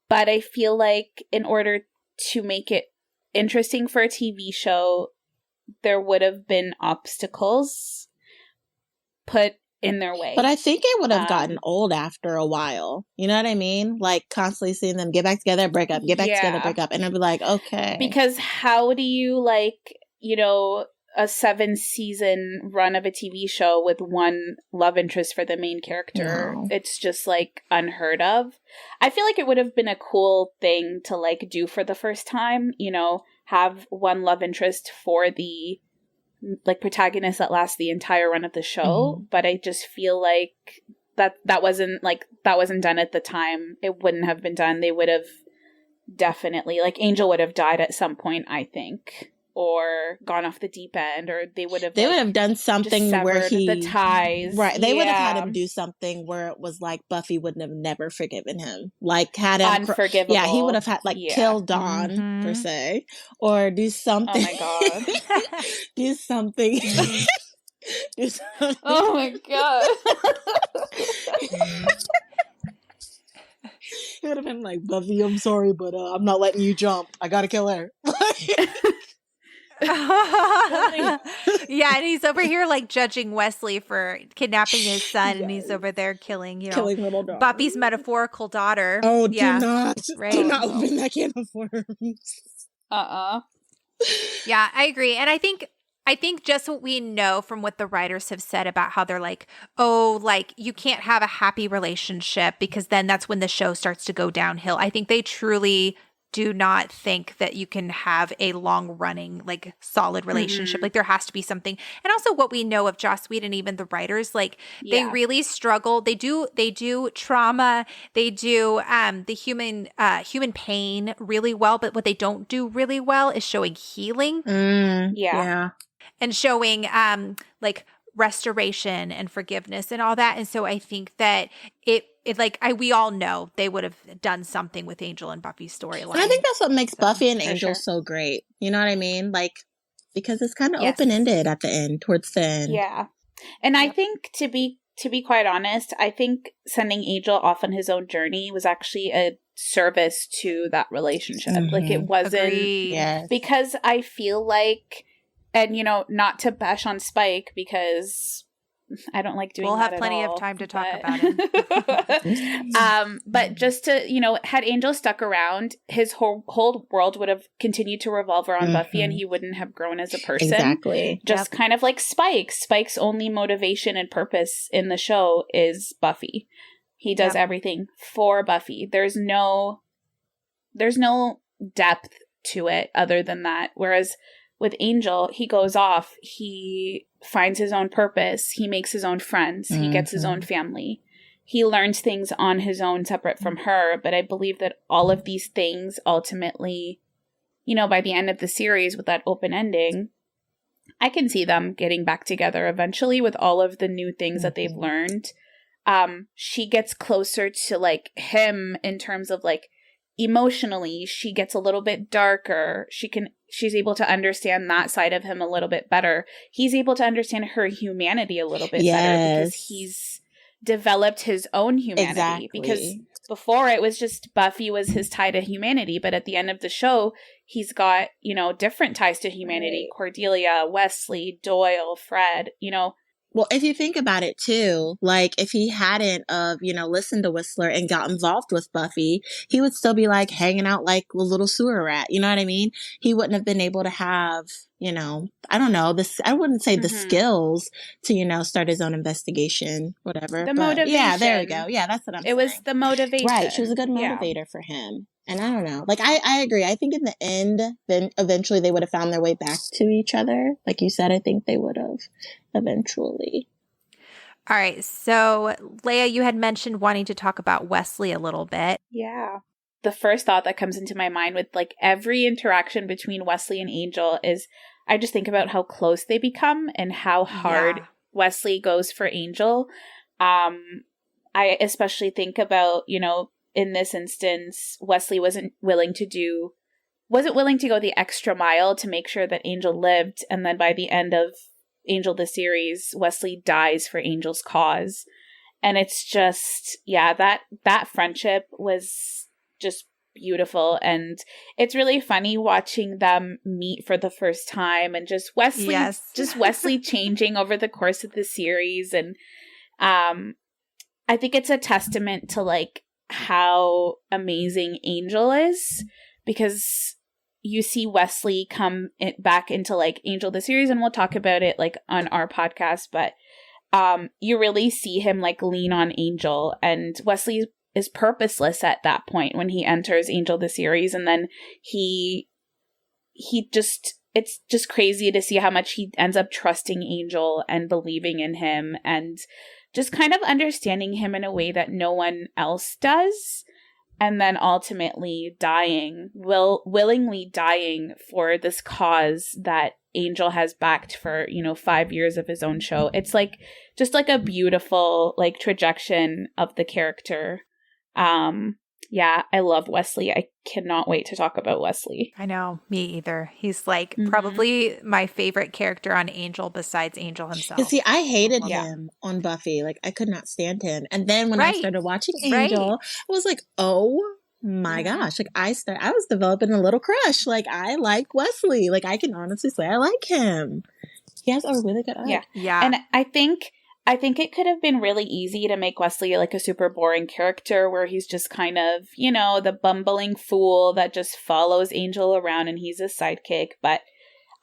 But I feel like in order to make it interesting for a TV show, there would have been obstacles put in their way. But I think it would have gotten old after a while. You know what I mean? Like constantly seeing them get back together, break up, get back together, break up. And I'd be like, okay. Because how do you like, you know, a 7-season run of a TV show with one love interest for the main character? No. It's just like unheard of. I feel like it would have been a cool thing to like do for the first time, you know, have one love interest for the like protagonist that lasts the entire run of the show. But I just feel like that wasn't done at the time. It wouldn't have been done. They would have definitely, like, Angel would have died at some point, I think, or gone off the deep end, or they would have done something where the ties. Right. They would have had him do something where it was like Buffy wouldn't have never forgiven him. Like had him unforgivable. Yeah, he would have had kill Dawn per se, or do something. Oh my god. do something. Do something. Oh my god. He would have been like, Buffy, I'm sorry, but I'm not letting you jump. I gotta kill her. Yeah, and he's over here like judging Wesley for kidnapping his son, and he's over there killing little Dawn. Buffy's metaphorical daughter. Oh, yeah. do not open that can of worms. Yeah, I agree, and I think just what we know from what the writers have said about how they're like, oh, like you can't have a happy relationship because then that's when the show starts to go downhill. I think they truly do not think that you can have a long running, like solid relationship. Like there has to be something. And also what we know of Joss Whedon, even the writers, like they really struggle. They do trauma. They do the human pain really well. But what they don't do really well is showing healing. Yeah. And showing like restoration and forgiveness and all that. And so I think that we all know they would have done something with Angel and Buffy's storyline. I think that's what makes Buffy and Angel so great. You know what I mean? Like, because it's kind of open-ended at the end, towards the end. Yeah. And I think to be quite honest, I think sending Angel off on his own journey was actually a service to that relationship. Like it wasn't because I feel like, and you know, not to bash on Spike because I don't like doing that. We'll have plenty of time to talk about it. But just to, you know, had Angel stuck around, his whole world would have continued to revolve around Buffy and he wouldn't have grown as a person. Exactly. Just kind of like Spike. Spike's only motivation and purpose in the show is Buffy. He does everything for Buffy. There's no there's no depth to it other than that. Whereas with Angel, he goes off, he finds his own purpose, he makes his own friends, he gets his own family. He learns things on his own separate from her, but I believe that all of these things ultimately, you know, by the end of the series with that open ending, I can see them getting back together eventually with all of the new things that they've learned. She gets closer to like him in terms of like emotionally, she gets a little bit darker. She's able to understand that side of him a little bit better. He's able to understand her humanity a little bit better because he's developed his own humanity. Because before it was just Buffy was his tie to humanity, but at the end of the show, he's got, you know, different ties to humanity. Cordelia, Wesley, Doyle, Fred, you know. Well, if you think about it too, like if he hadn't listened to Whistler and got involved with Buffy, he would still be like hanging out like a little sewer rat. You know what I mean? He wouldn't have been able to have, you know, I don't know, I wouldn't say the skills to, you know, start his own investigation, whatever. The motivation. Yeah, there we go. Yeah, that's what I'm saying. It was the motivation. Right. She was a good motivator for him. And I don't know. Like, I agree. I think in the end, then eventually they would have found their way back to each other. Like you said, I think they would have eventually. All right. So, Leah, you had mentioned wanting to talk about Wesley a little bit. Yeah. The first thought that comes into my mind with like every interaction between Wesley and Angel is I just think about how close they become and how hard Wesley goes for Angel. I especially think about, you know, in this instance, Wesley wasn't willing to go the extra mile to make sure that Angel lived. And then by the end of Angel the series, Wesley dies for Angel's cause. And it's just, that friendship was just beautiful. And it's really funny watching them meet for the first time and just Wesley changing over the course of the series. And I think it's a testament to like how amazing Angel is, because you see Wesley come back into like Angel the series, and we'll talk about it like on our podcast, but you really see him like lean on Angel, and Wesley is purposeless at that point when he enters Angel the series, and then it's just crazy to see how much he ends up trusting Angel and believing in him and just kind of understanding him in a way that no one else does. And then ultimately willingly dying for this cause that Angel has backed for, 5 years of his own show. It's like, just like a beautiful like trajectory of the character. I love Wesley. I cannot wait to talk about Wesley. I know, me either. He's like probably my favorite character on Angel besides Angel himself. See, I hated him on Buffy. Like, I could not stand him. And then when I started watching Angel, I was like, oh my gosh. Like, I was developing a little crush. Like, I like Wesley. Like, I can honestly say I like him. He has a really good eye. Yeah. And I think it could have been really easy to make Wesley like a super boring character where he's just kind of, the bumbling fool that just follows Angel around and he's a sidekick. But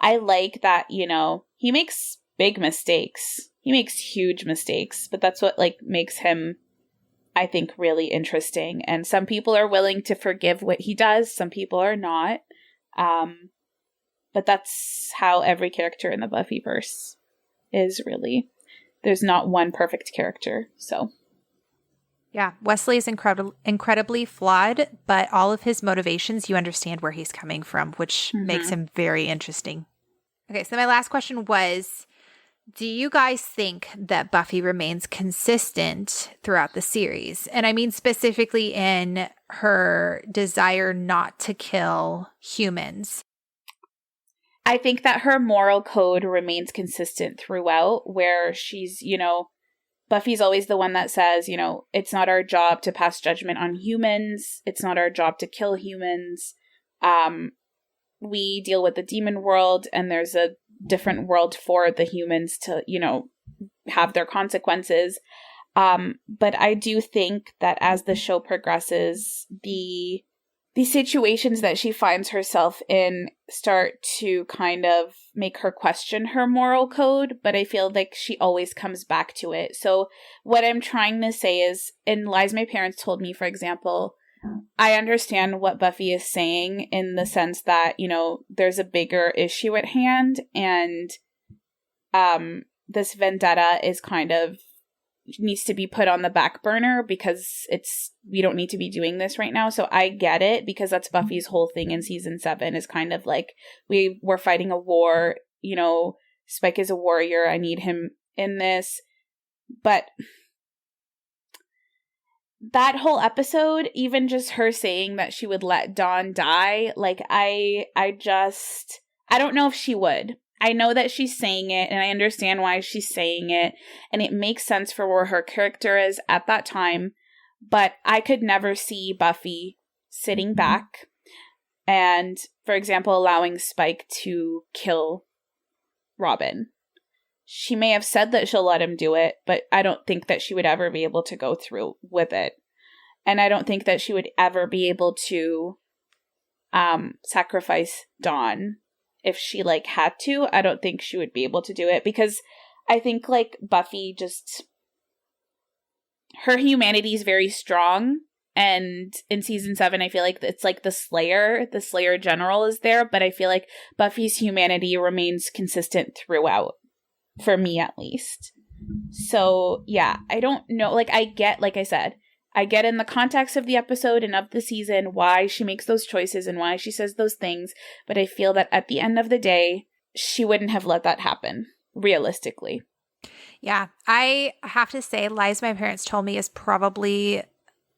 I like that, he makes big mistakes. He makes huge mistakes, but that's what like makes him, I think, really interesting. And some people are willing to forgive what he does. Some people are not. But that's how every character in the Buffyverse is really. There's not one perfect character, so. Yeah, Wesley is incredibly flawed, but all of his motivations, you understand where he's coming from, which makes him very interesting. Okay, so my last question was, do you guys think that Buffy remains consistent throughout the series? And I mean specifically in her desire not to kill humans. I think that her moral code remains consistent throughout, where she's, Buffy's always the one that says, it's not our job to pass judgment on humans. It's not our job to kill humans. We deal with the demon world, and there's a different world for the humans to, have their consequences. But I do think that as the show progresses, the situations that she finds herself in start to kind of make her question her moral code, but I feel like she always comes back to it. So what I'm trying to say is, in Lies My Parents Told Me, for example, I understand what Buffy is saying in the sense that, you know, there's a bigger issue at hand, and this vendetta is kind of needs to be put on the back burner because we don't need to be doing this right now. So I get it, because that's Buffy's whole thing in season 7 is kind of like, we're fighting a war, you know, Spike is a warrior, I need him in this. But that whole episode, even just her saying that she would let Dawn die, like I don't know if she would. I know that she's saying it, and I understand why she's saying it, and it makes sense for where her character is at that time, but I could never see Buffy sitting back and, for example, allowing Spike to kill Robin. She may have said that she'll let him do it, but I don't think that she would ever be able to go through with it. And I don't think that she would ever be able to sacrifice Dawn. If she, like, had to, I don't think she would be able to do it, because I think, like, Buffy just, her humanity is very strong, and in season 7, I feel like it's like the Slayer general is there, but I feel like Buffy's humanity remains consistent throughout, for me at least. So, yeah, I don't know, like, I get, like I said, I get in the context of the episode and of the season why she makes those choices and why she says those things, but I feel that at the end of the day, she wouldn't have let that happen, realistically. Yeah, I have to say, Lies My Parents Told Me is probably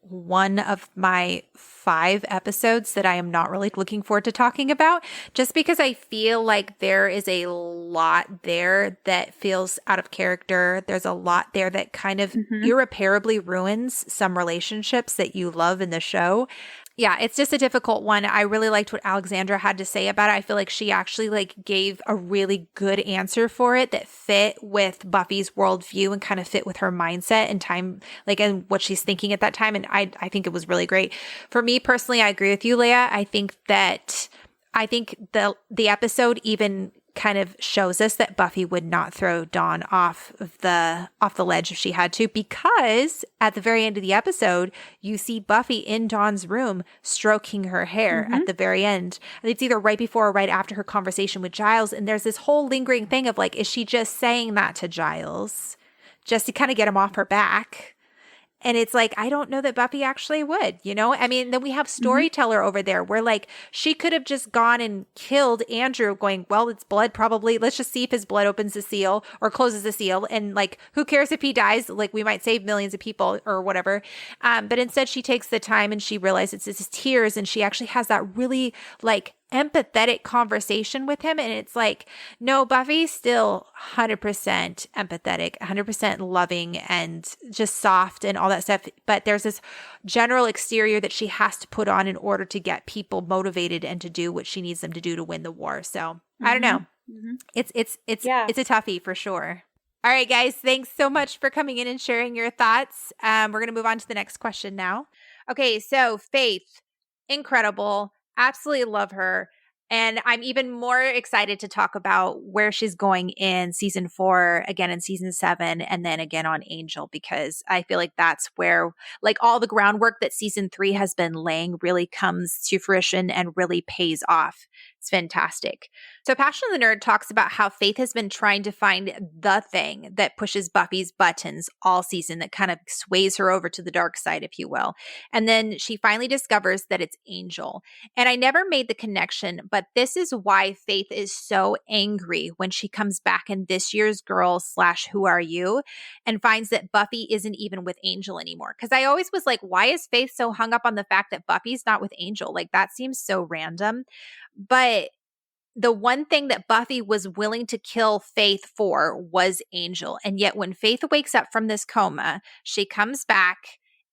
one of my 5 episodes that I am not really looking forward to talking about, just because I feel like there is a lot there that feels out of character. There's a lot there that kind of irreparably ruins some relationships that you love in the show. Yeah, it's just a difficult one. I really liked what Alexandra had to say about it. I feel like she actually like gave a really good answer for it that fit with Buffy's worldview and kind of fit with her mindset and time, like, and what she's thinking at that time. And I think it was really great. For me personally, I agree with you, Leah. I think the episode even kind of shows us that Buffy would not throw Dawn off the ledge if she had to, because at the very end of the episode, you see Buffy in Dawn's room stroking her hair at the very end. And it's either right before or right after her conversation with Giles. And there's this whole lingering thing of like, is she just saying that to Giles just to kind of get him off her back? And it's like, I don't know that Buffy actually would, you know? I mean, then we have Storyteller over there where like she could have just gone and killed Andrew going, well, it's blood probably. Let's just see if his blood opens the seal or closes the seal. And like, who cares if he dies? Like, we might save millions of people or whatever. But instead she takes the time and she realizes it's his tears. And she actually has that really like empathetic conversation with him. And it's like, no, Buffy's still 100% empathetic, 100% loving and just soft and all that stuff. But there's this general exterior that she has to put on in order to get people motivated and to do what she needs them to do to win the war. So I don't know. It's a toughie for sure. All right, guys, thanks so much for coming in and sharing your thoughts. We're going to move on to the next question now. Okay, so Faith, incredible. Absolutely love her. And I'm even more excited to talk about where she's going in season 4, again in season 7, and then again on Angel, because I feel like that's where like all the groundwork that season 3 has been laying really comes to fruition and really pays off. It's fantastic. So Passion of the Nerd talks about how Faith has been trying to find the thing that pushes Buffy's buttons all season, that kind of sways her over to the dark side, if you will. And then she finally discovers that it's Angel. And I never made the connection, but this is why Faith is so angry when she comes back in this year's Girl / Who Are You and finds that Buffy isn't even with Angel anymore. Because I always was like, why is Faith so hung up on the fact that Buffy's not with Angel? Like, that seems so random. But the one thing that Buffy was willing to kill Faith for was Angel. And yet when Faith wakes up from this coma, she comes back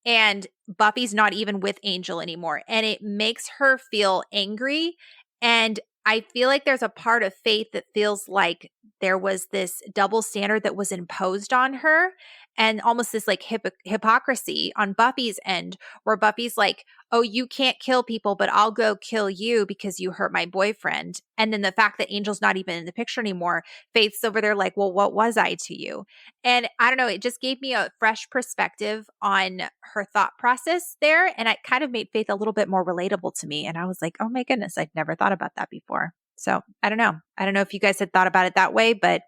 and Buffy's not even with Angel anymore. And it makes her feel angry. And I feel like there's a part of Faith that feels like there was this double standard that was imposed on her. and almost this like hypocrisy on Buffy's end, where Buffy's like, oh, you can't kill people, but I'll go kill you because you hurt my boyfriend. And then the fact that Angel's not even in the picture anymore, Faith's over there like, well, what was I to you? And I don't know, it just gave me a fresh perspective on her thought process there. And it kind of made Faith a little bit more relatable to me. And I was like, oh my goodness, I'd never thought about that before. So I don't know. I don't know if you guys had thought about it that way, but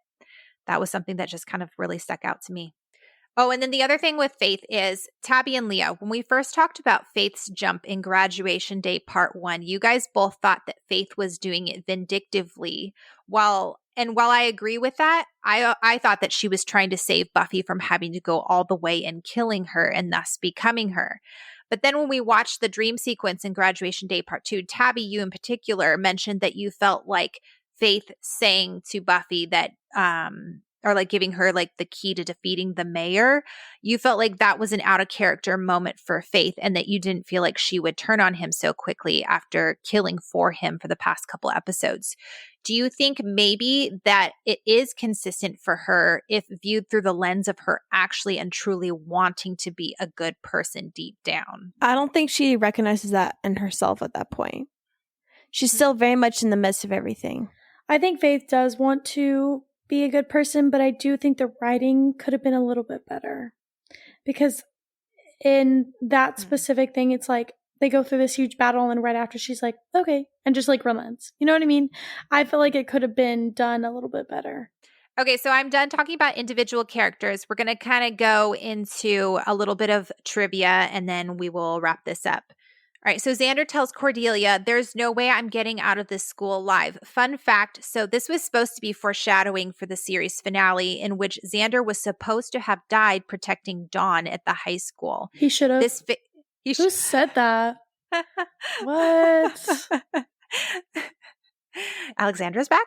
that was something that just kind of really stuck out to me. Oh, and then the other thing with Faith is Tabby and Leah. When we first talked about Faith's jump in Graduation Day Part 1, you guys both thought that Faith was doing it vindictively. While I agree with that, I thought that she was trying to save Buffy from having to go all the way and killing her and thus becoming her. But then when we watched the dream sequence in Graduation Day Part 2, Tabby, you in particular, mentioned that you felt like Faith saying to Buffy that or like giving her like the key to defeating the mayor, you felt like that was an out of character moment for Faith and that you didn't feel like she would turn on him so quickly after killing for him for the past couple episodes. Do you think maybe that it is consistent for her if viewed through the lens of her actually and truly wanting to be a good person deep down? I don't think she recognizes that in herself at that point. She's still very much in the midst of everything. I think Faith does want to be a good person, but I do think the writing could have been a little bit better. Because in that specific thing, it's like they go through this huge battle and right after she's like, okay, and just like relents. You know what I mean? I feel like it could have been done a little bit better. Okay, so I'm done talking about individual characters. We're going to kind of go into a little bit of trivia and then we will wrap this up. All right, so Xander tells Cordelia, there's no way I'm getting out of this school alive. Fun fact, so this was supposed to be foreshadowing for the series finale in which Xander was supposed to have died protecting Dawn at the high school. He should have. Who said that? What? Alexandra's back?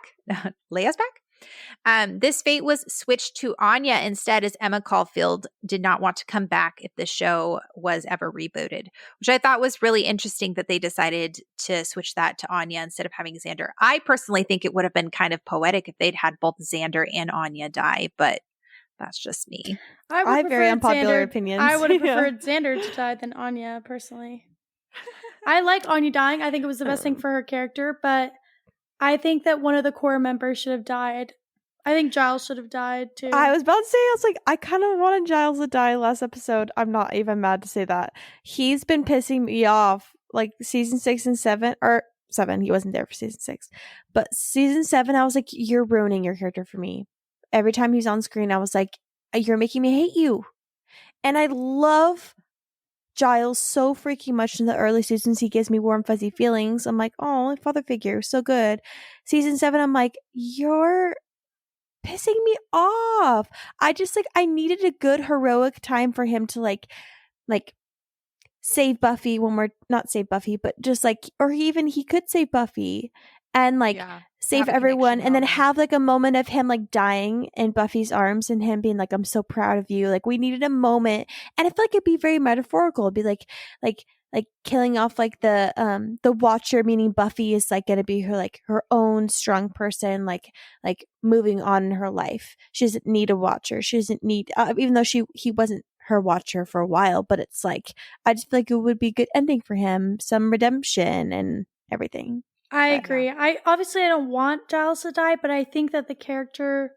Leah's back? This fate was switched to Anya instead, as Emma Caulfield did not want to come back if the show was ever rebooted, which I thought was really interesting that they decided to switch that to Anya instead of having Xander. I personally think it would have been kind of poetic if they'd had both Xander and Anya die, but that's just me. I have very unpopular opinions. I would have preferred Xander to die than Anya, personally. I like Anya dying. I think it was the best thing for her character, but I think that one of the core members should have died. I think Giles should have died too. I was about to say, I kind of wanted Giles to die last episode. I'm not even mad to say that. He's been pissing me off like season 6 and 7, or 7. He wasn't there for season 6. But season 7, I was like, you're ruining your character for me. Every time he's on screen, I was like, you're making me hate you. And I love Giles so freaking much in the early seasons. He gives me warm, fuzzy feelings. I'm like, oh, father figure, so good. Season 7, I'm like, you're pissing me off. I needed a good heroic time for him to like save Buffy when we're not save Buffy, but just like, or even he could save Buffy and save everyone and then have like a moment of him like dying in Buffy's arms and him being like, I'm so proud of you. Like we needed a moment, and I feel like it'd be very metaphorical. It'd be like killing off like the Watcher, meaning Buffy is like gonna be her own strong person, like moving on in her life. She doesn't need a Watcher. She doesn't need even though he wasn't her Watcher for a while, but it's like I just feel like it would be a good ending for him, some redemption and everything. I agree. I don't want Giles to die, but I think that the character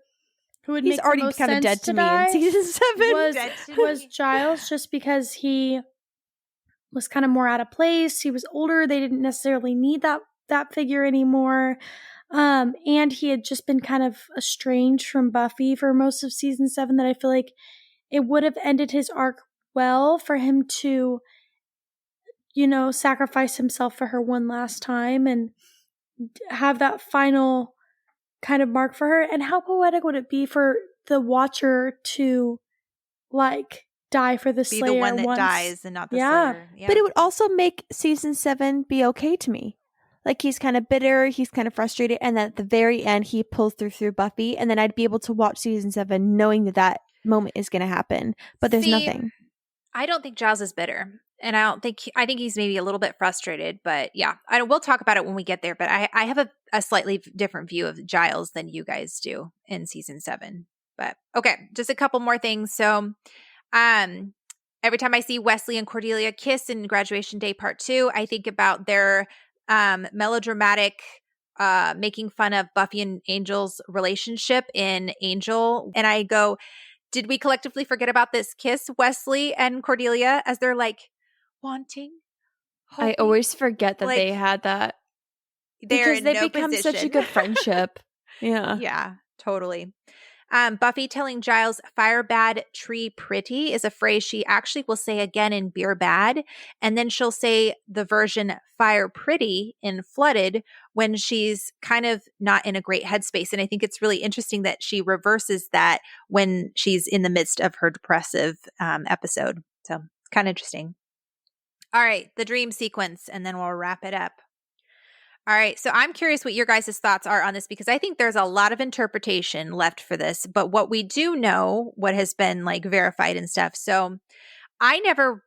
who would make the most sense to dead to me in season 7 was Giles, just because he was kind of more out of place. He was older. They didn't necessarily need that figure anymore. And he had just been kind of estranged from Buffy for most of season 7, that I feel like it would have ended his arc well for him to, sacrifice himself for her one last time and have that final kind of mark for her. And how poetic would it be for the Watcher to die for the Slayer, be the one that once. dies and not the Slayer. Yeah. But it would also make season 7 be okay to me. Like he's kind of bitter, he's kind of frustrated, and at the very end he pulls through Buffy, and then I'd be able to watch season 7 knowing that moment is going to happen. But there's nothing. I don't think Giles is bitter. And I think he's maybe a little bit frustrated, but yeah, we'll talk about it when we get there. But I have a slightly different view of Giles than you guys do in season 7. But okay, just a couple more things. So every time I see Wesley and Cordelia kiss in Graduation Day Part 2, I think about their melodramatic making fun of Buffy and Angel's relationship in Angel. And I go, did we collectively forget about this kiss, Wesley and Cordelia, as they're like wanting, hoping? I always forget that Like, they had that. They're Because they no become position. such a good friendship. Yeah. Yeah, totally. Buffy telling Giles, fire bad, tree pretty is a phrase she actually will say again in Beer Bad. And then she'll say the version fire pretty in Flooded when she's kind of not in a great headspace. And I think it's really interesting that she reverses that when she's in the midst of her depressive episode. So it's kind of interesting. All right, the dream sequence, and then we'll wrap it up. All right, so I'm curious what your guys' thoughts are on this because I think there's a lot of interpretation left for this. But what we do know, what has been like verified and stuff. So I never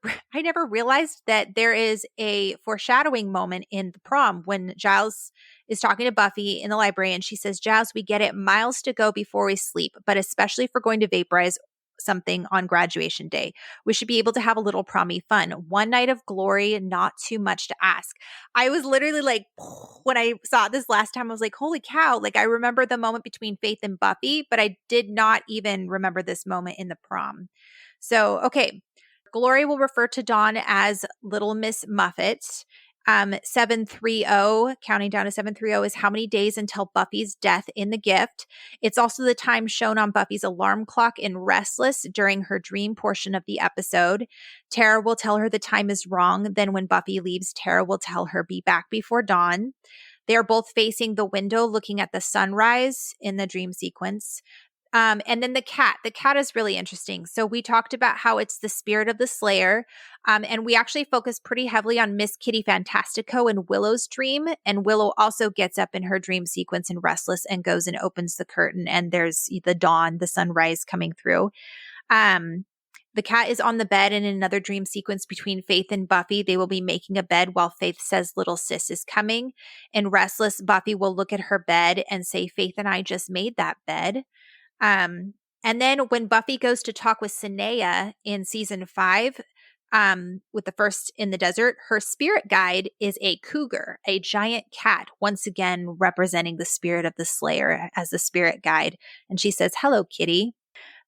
realized that there is a foreshadowing moment in the prom when Giles is talking to Buffy in the library and she says, Giles, we get it, miles to go before we sleep, but especially if we're going to vaporize something on graduation day. We should be able to have a little promy fun. One night of glory, not too much to ask. I was literally like, when I saw this last time, I was like, holy cow. Like I remember the moment between Faith and Buffy, but I did not even remember this moment in the prom. So, okay. Glory will refer to Dawn as Little Miss Muffet. 730, counting down to 730 is how many days until Buffy's death in The Gift. It's also the time shown on Buffy's alarm clock in Restless during her dream portion of the episode. Tara will tell her the time is wrong. Then when Buffy leaves, Tara will tell her be back before dawn. They are both facing the window looking at the sunrise in the dream sequence. And then the cat is really interesting. So we talked about how it's the spirit of the Slayer. And we actually focus pretty heavily on Miss Kitty Fantastico in Willow's dream. And Willow also gets up in her dream sequence in Restless and goes and opens the curtain. And there's the dawn, the sunrise coming through. The cat is on the bed in another dream sequence between Faith and Buffy. They will be making a bed while Faith says little sis is coming. In Restless, Buffy will look at her bed and say, Faith and I just made that bed. And then when Buffy goes to talk with Sinea in season 5, with the first in the desert, her spirit guide is a cougar, a giant cat, once again representing the spirit of the Slayer as the spirit guide. And she says, hello, kitty.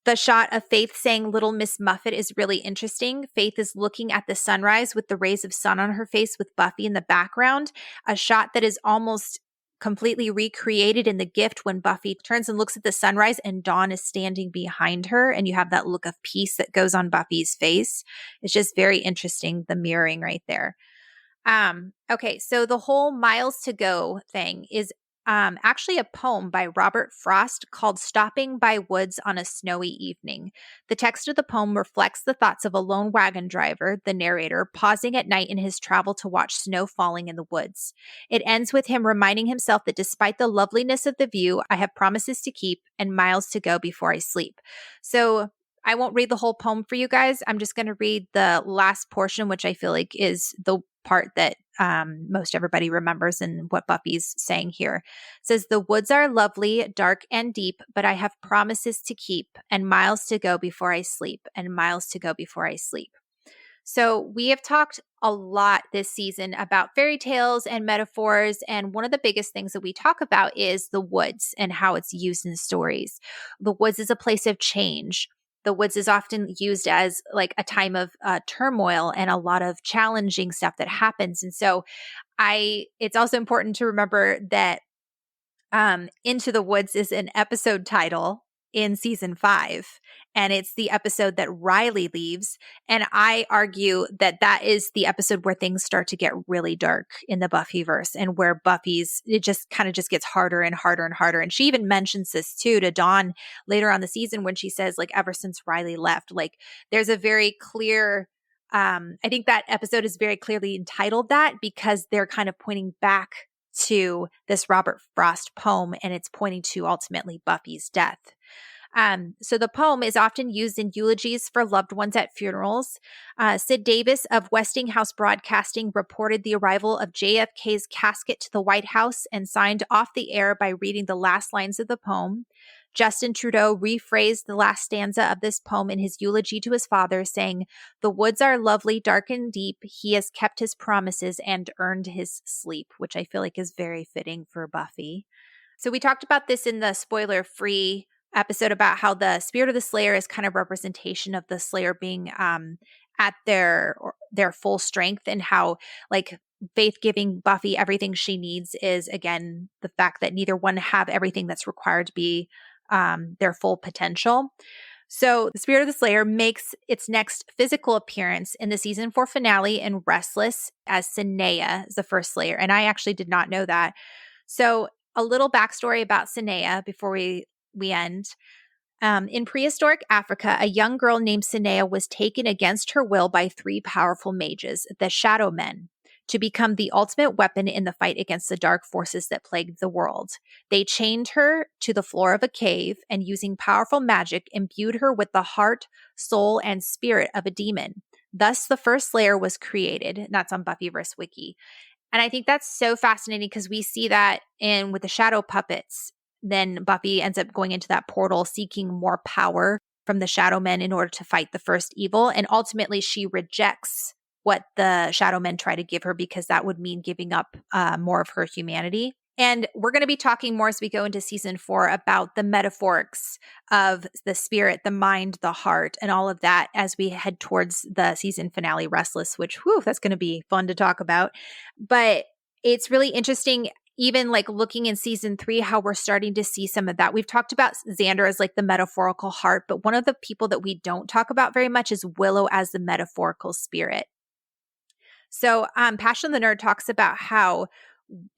The shot of Faith saying Little Miss Muffet is really interesting. Faith is looking at the sunrise with the rays of sun on her face with Buffy in the background, a shot that is almost completely recreated in The Gift when Buffy turns and looks at the sunrise and Dawn is standing behind her and you have that look of peace that goes on Buffy's face. It's just very interesting, the mirroring right there. Okay, so the whole miles to go thing is actually a poem by Robert Frost called Stopping by Woods on a Snowy Evening. The text of the poem reflects the thoughts of a lone wagon driver, the narrator, pausing at night in his travel to watch snow falling in the woods. It ends with him reminding himself that despite the loveliness of the view, I have promises to keep and miles to go before I sleep. So I won't read the whole poem for you guys. I'm just going to read the last portion, which I feel like is the part that most everybody remembers and what Buffy's saying here. It says, the woods are lovely, dark and deep, but I have promises to keep and miles to go before I sleep and miles to go before I sleep. So we have talked a lot this season about fairy tales and metaphors. And one of the biggest things that we talk about is the woods and how it's used in stories. The woods is a place of change. The woods is often used as like a time of turmoil and a lot of challenging stuff that happens. And so it's also important to remember that Into the Woods is an episode title in season 5. And it's the episode that Riley leaves. And I argue that that is the episode where things start to get really dark in the Buffyverse and where it just kind of just gets harder and harder and harder. And she even mentions this too to Dawn later on the season when she says, like, ever since Riley left, like there's a very clear, I think that episode is very clearly entitled that because they're kind of pointing back to this Robert Frost poem and it's pointing to ultimately Buffy's death. So the poem is often used in eulogies for loved ones at funerals. Sid Davis of Westinghouse Broadcasting reported the arrival of JFK's casket to the White House and signed off the air by reading the last lines of the poem. Justin Trudeau rephrased the last stanza of this poem in his eulogy to his father, saying, "The woods are lovely, dark and deep. He has kept his promises and earned his sleep," which I feel like is very fitting for Buffy. So we talked about this in the spoiler-free episode about how the spirit of the Slayer is kind of representation of the Slayer being at their full strength, and how like Faith giving Buffy everything she needs is, again, the fact that neither one have everything that's required to be their full potential. So the Spirit of the Slayer makes its next physical appearance in the season 4 finale in Restless as Sinea, the first Slayer. And I actually did not know that. So a little backstory about Sinea before we end. In prehistoric Africa, a young girl named Sinea was taken against her will by 3 powerful mages, the Shadow Men, to become the ultimate weapon in the fight against the dark forces that plagued the world. They chained her to the floor of a cave and, using powerful magic, imbued her with the heart, soul, and spirit of a demon. Thus, the first Slayer was created. And that's on Buffyverse Wiki. And I think that's so fascinating because we see that with the shadow puppets. Then Buffy ends up going into that portal, seeking more power from the Shadow Men in order to fight the first evil. And ultimately, she rejects what the Shadow Men try to give her because that would mean giving up more of her humanity. And we're going to be talking more as we go into season 4 about the metaphorics of the spirit, the mind, the heart, and all of that as we head towards the season finale, Restless, which, that's going to be fun to talk about. But it's really interesting, even like looking in season 3, how we're starting to see some of that. We've talked about Xander as like the metaphorical heart, but one of the people that we don't talk about very much is Willow as the metaphorical spirit. So Passion the Nerd talks about how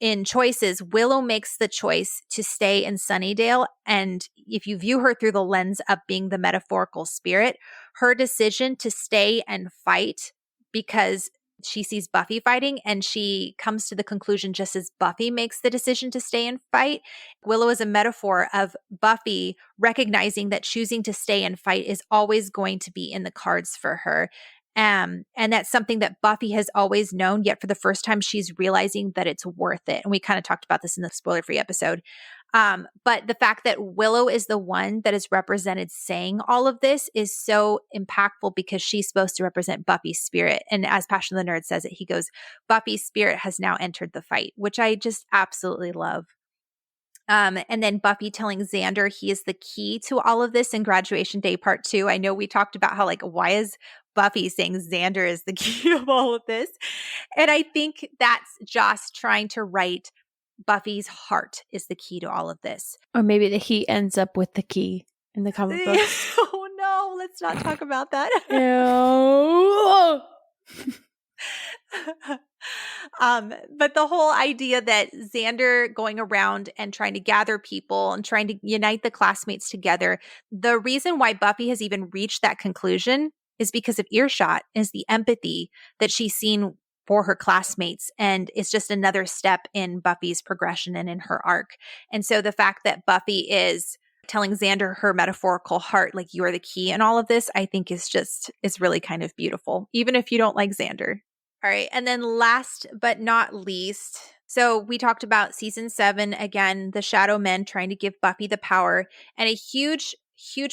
in choices, Willow makes the choice to stay in Sunnydale. And if you view her through the lens of being the metaphorical spirit, her decision to stay and fight because she sees Buffy fighting, and she comes to the conclusion just as Buffy makes the decision to stay and fight. Willow is a metaphor of Buffy recognizing that choosing to stay and fight is always going to be in the cards for her. And that's something that Buffy has always known, yet for the first time, she's realizing that it's worth it. And we kind of talked about this in the spoiler-free episode. But the fact that Willow is the one that is represented saying all of this is so impactful because she's supposed to represent Buffy's spirit. And as Passion the Nerd says it, he goes, Buffy's spirit has now entered the fight, which I just absolutely love. And then Buffy telling Xander he is the key to all of this in Graduation Day Part 2. I know we talked about how, like, why is Buffy saying Xander is the key of all of this? And I think that's Joss trying to write Buffy's heart is the key to all of this. Or maybe that he ends up with the key in the comic books. Oh no, let's not talk about that. Ew. But the whole idea that Xander going around and trying to gather people and trying to unite the classmates together, the reason why Buffy has even reached that conclusion is because of Earshot, is the empathy that she's seen for her classmates. And it's just another step in Buffy's progression and in her arc. And so the fact that Buffy is telling Xander her metaphorical heart, like, you are the key in all of this, I think is really kind of beautiful, even if you don't like Xander. All right. And then last but not least, so we talked about season 7, again, the Shadow Men trying to give Buffy the power, and a huge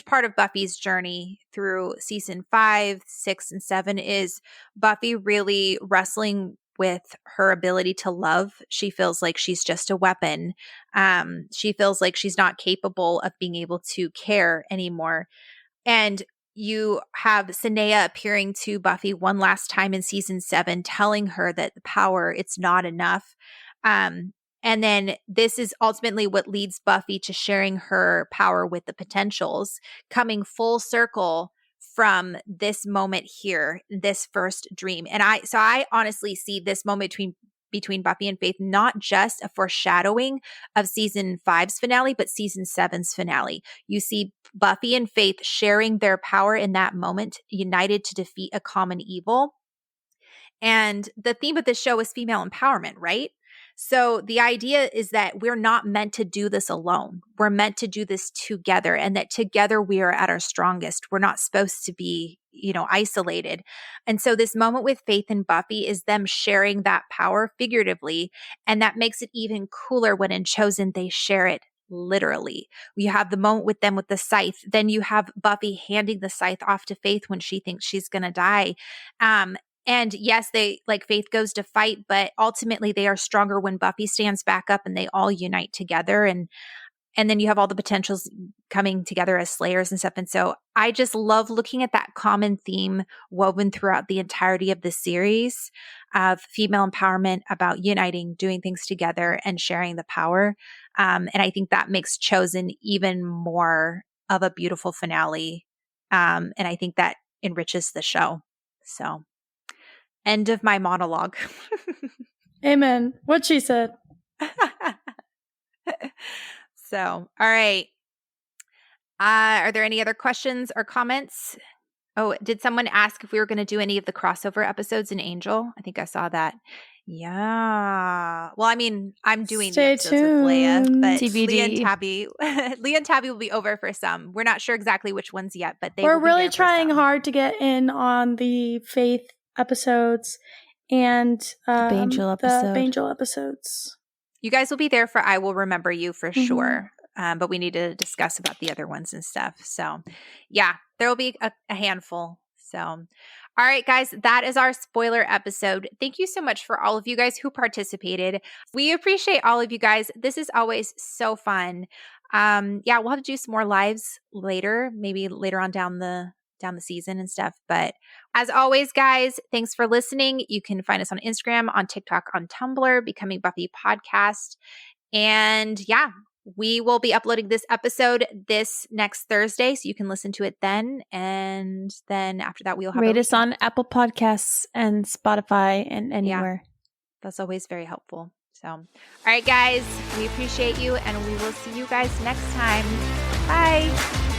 part of Buffy's journey through season 5, 6, and 7 is Buffy really wrestling with her ability to love. She feels like she's just a weapon. She feels like she's not capable of being able to care anymore. And you have Sinea appearing to Buffy one last time in season 7, telling her that the power, it's not enough. And then this is ultimately what leads Buffy to sharing her power with the Potentials, coming full circle from this moment here, this first dream. And I honestly see this moment between Buffy and Faith not just a foreshadowing of season 5's finale, but season 7's finale. You see Buffy and Faith sharing their power in that moment, united to defeat a common evil. And the theme of this show is female empowerment, right? So the idea is that we're not meant to do this alone. We're meant to do this together, and that together we are at our strongest. We're not supposed to be, isolated. And so this moment with Faith and Buffy is them sharing that power figuratively, and that makes it even cooler when in Chosen they share it literally. You have the moment with them with the scythe. Then you have Buffy handing the scythe off to Faith when she thinks she's going to die. And yes, Faith goes to fight, but ultimately they are stronger when Buffy stands back up and they all unite together. And then you have all the potentials coming together as slayers and stuff. And so I just love looking at that common theme woven throughout the entirety of the series of female empowerment, about uniting, doing things together, and sharing the power. And I think that makes Chosen even more of a beautiful finale. And I think that enriches the show. So, end of my monologue. Amen. What she said. So, all right. Are there any other questions or comments? Oh, did someone ask if we were going to do any of the crossover episodes in Angel? I think I saw that. Yeah. Well, I mean, I'm doing the episodes with Leah, but TBD. Leah and Tabby will be over for some. We're not sure exactly which ones yet, but we're really trying hard to get in on the Faith episodes and the Angel episodes. You guys will be there for I Will Remember You for sure. But we need to discuss about the other ones and stuff. So yeah, there will be a handful. So, all right, guys, that is our spoiler episode. Thank you so much for all of you guys who participated. We appreciate all of you guys. This is always so fun. Yeah, we'll have to do some more lives later, maybe later on down the season and stuff. But as always, guys, thanks for listening. You can find us on Instagram, on TikTok, on Tumblr, Becoming Buffy Podcast. And yeah, we will be uploading this episode this next Thursday, so you can listen to it then. And then after that, we'll have rate us on Apple Podcasts and Spotify and anywhere. Yeah, that's always very helpful. So, all right, guys, we appreciate you, and we will see you guys next time. Bye.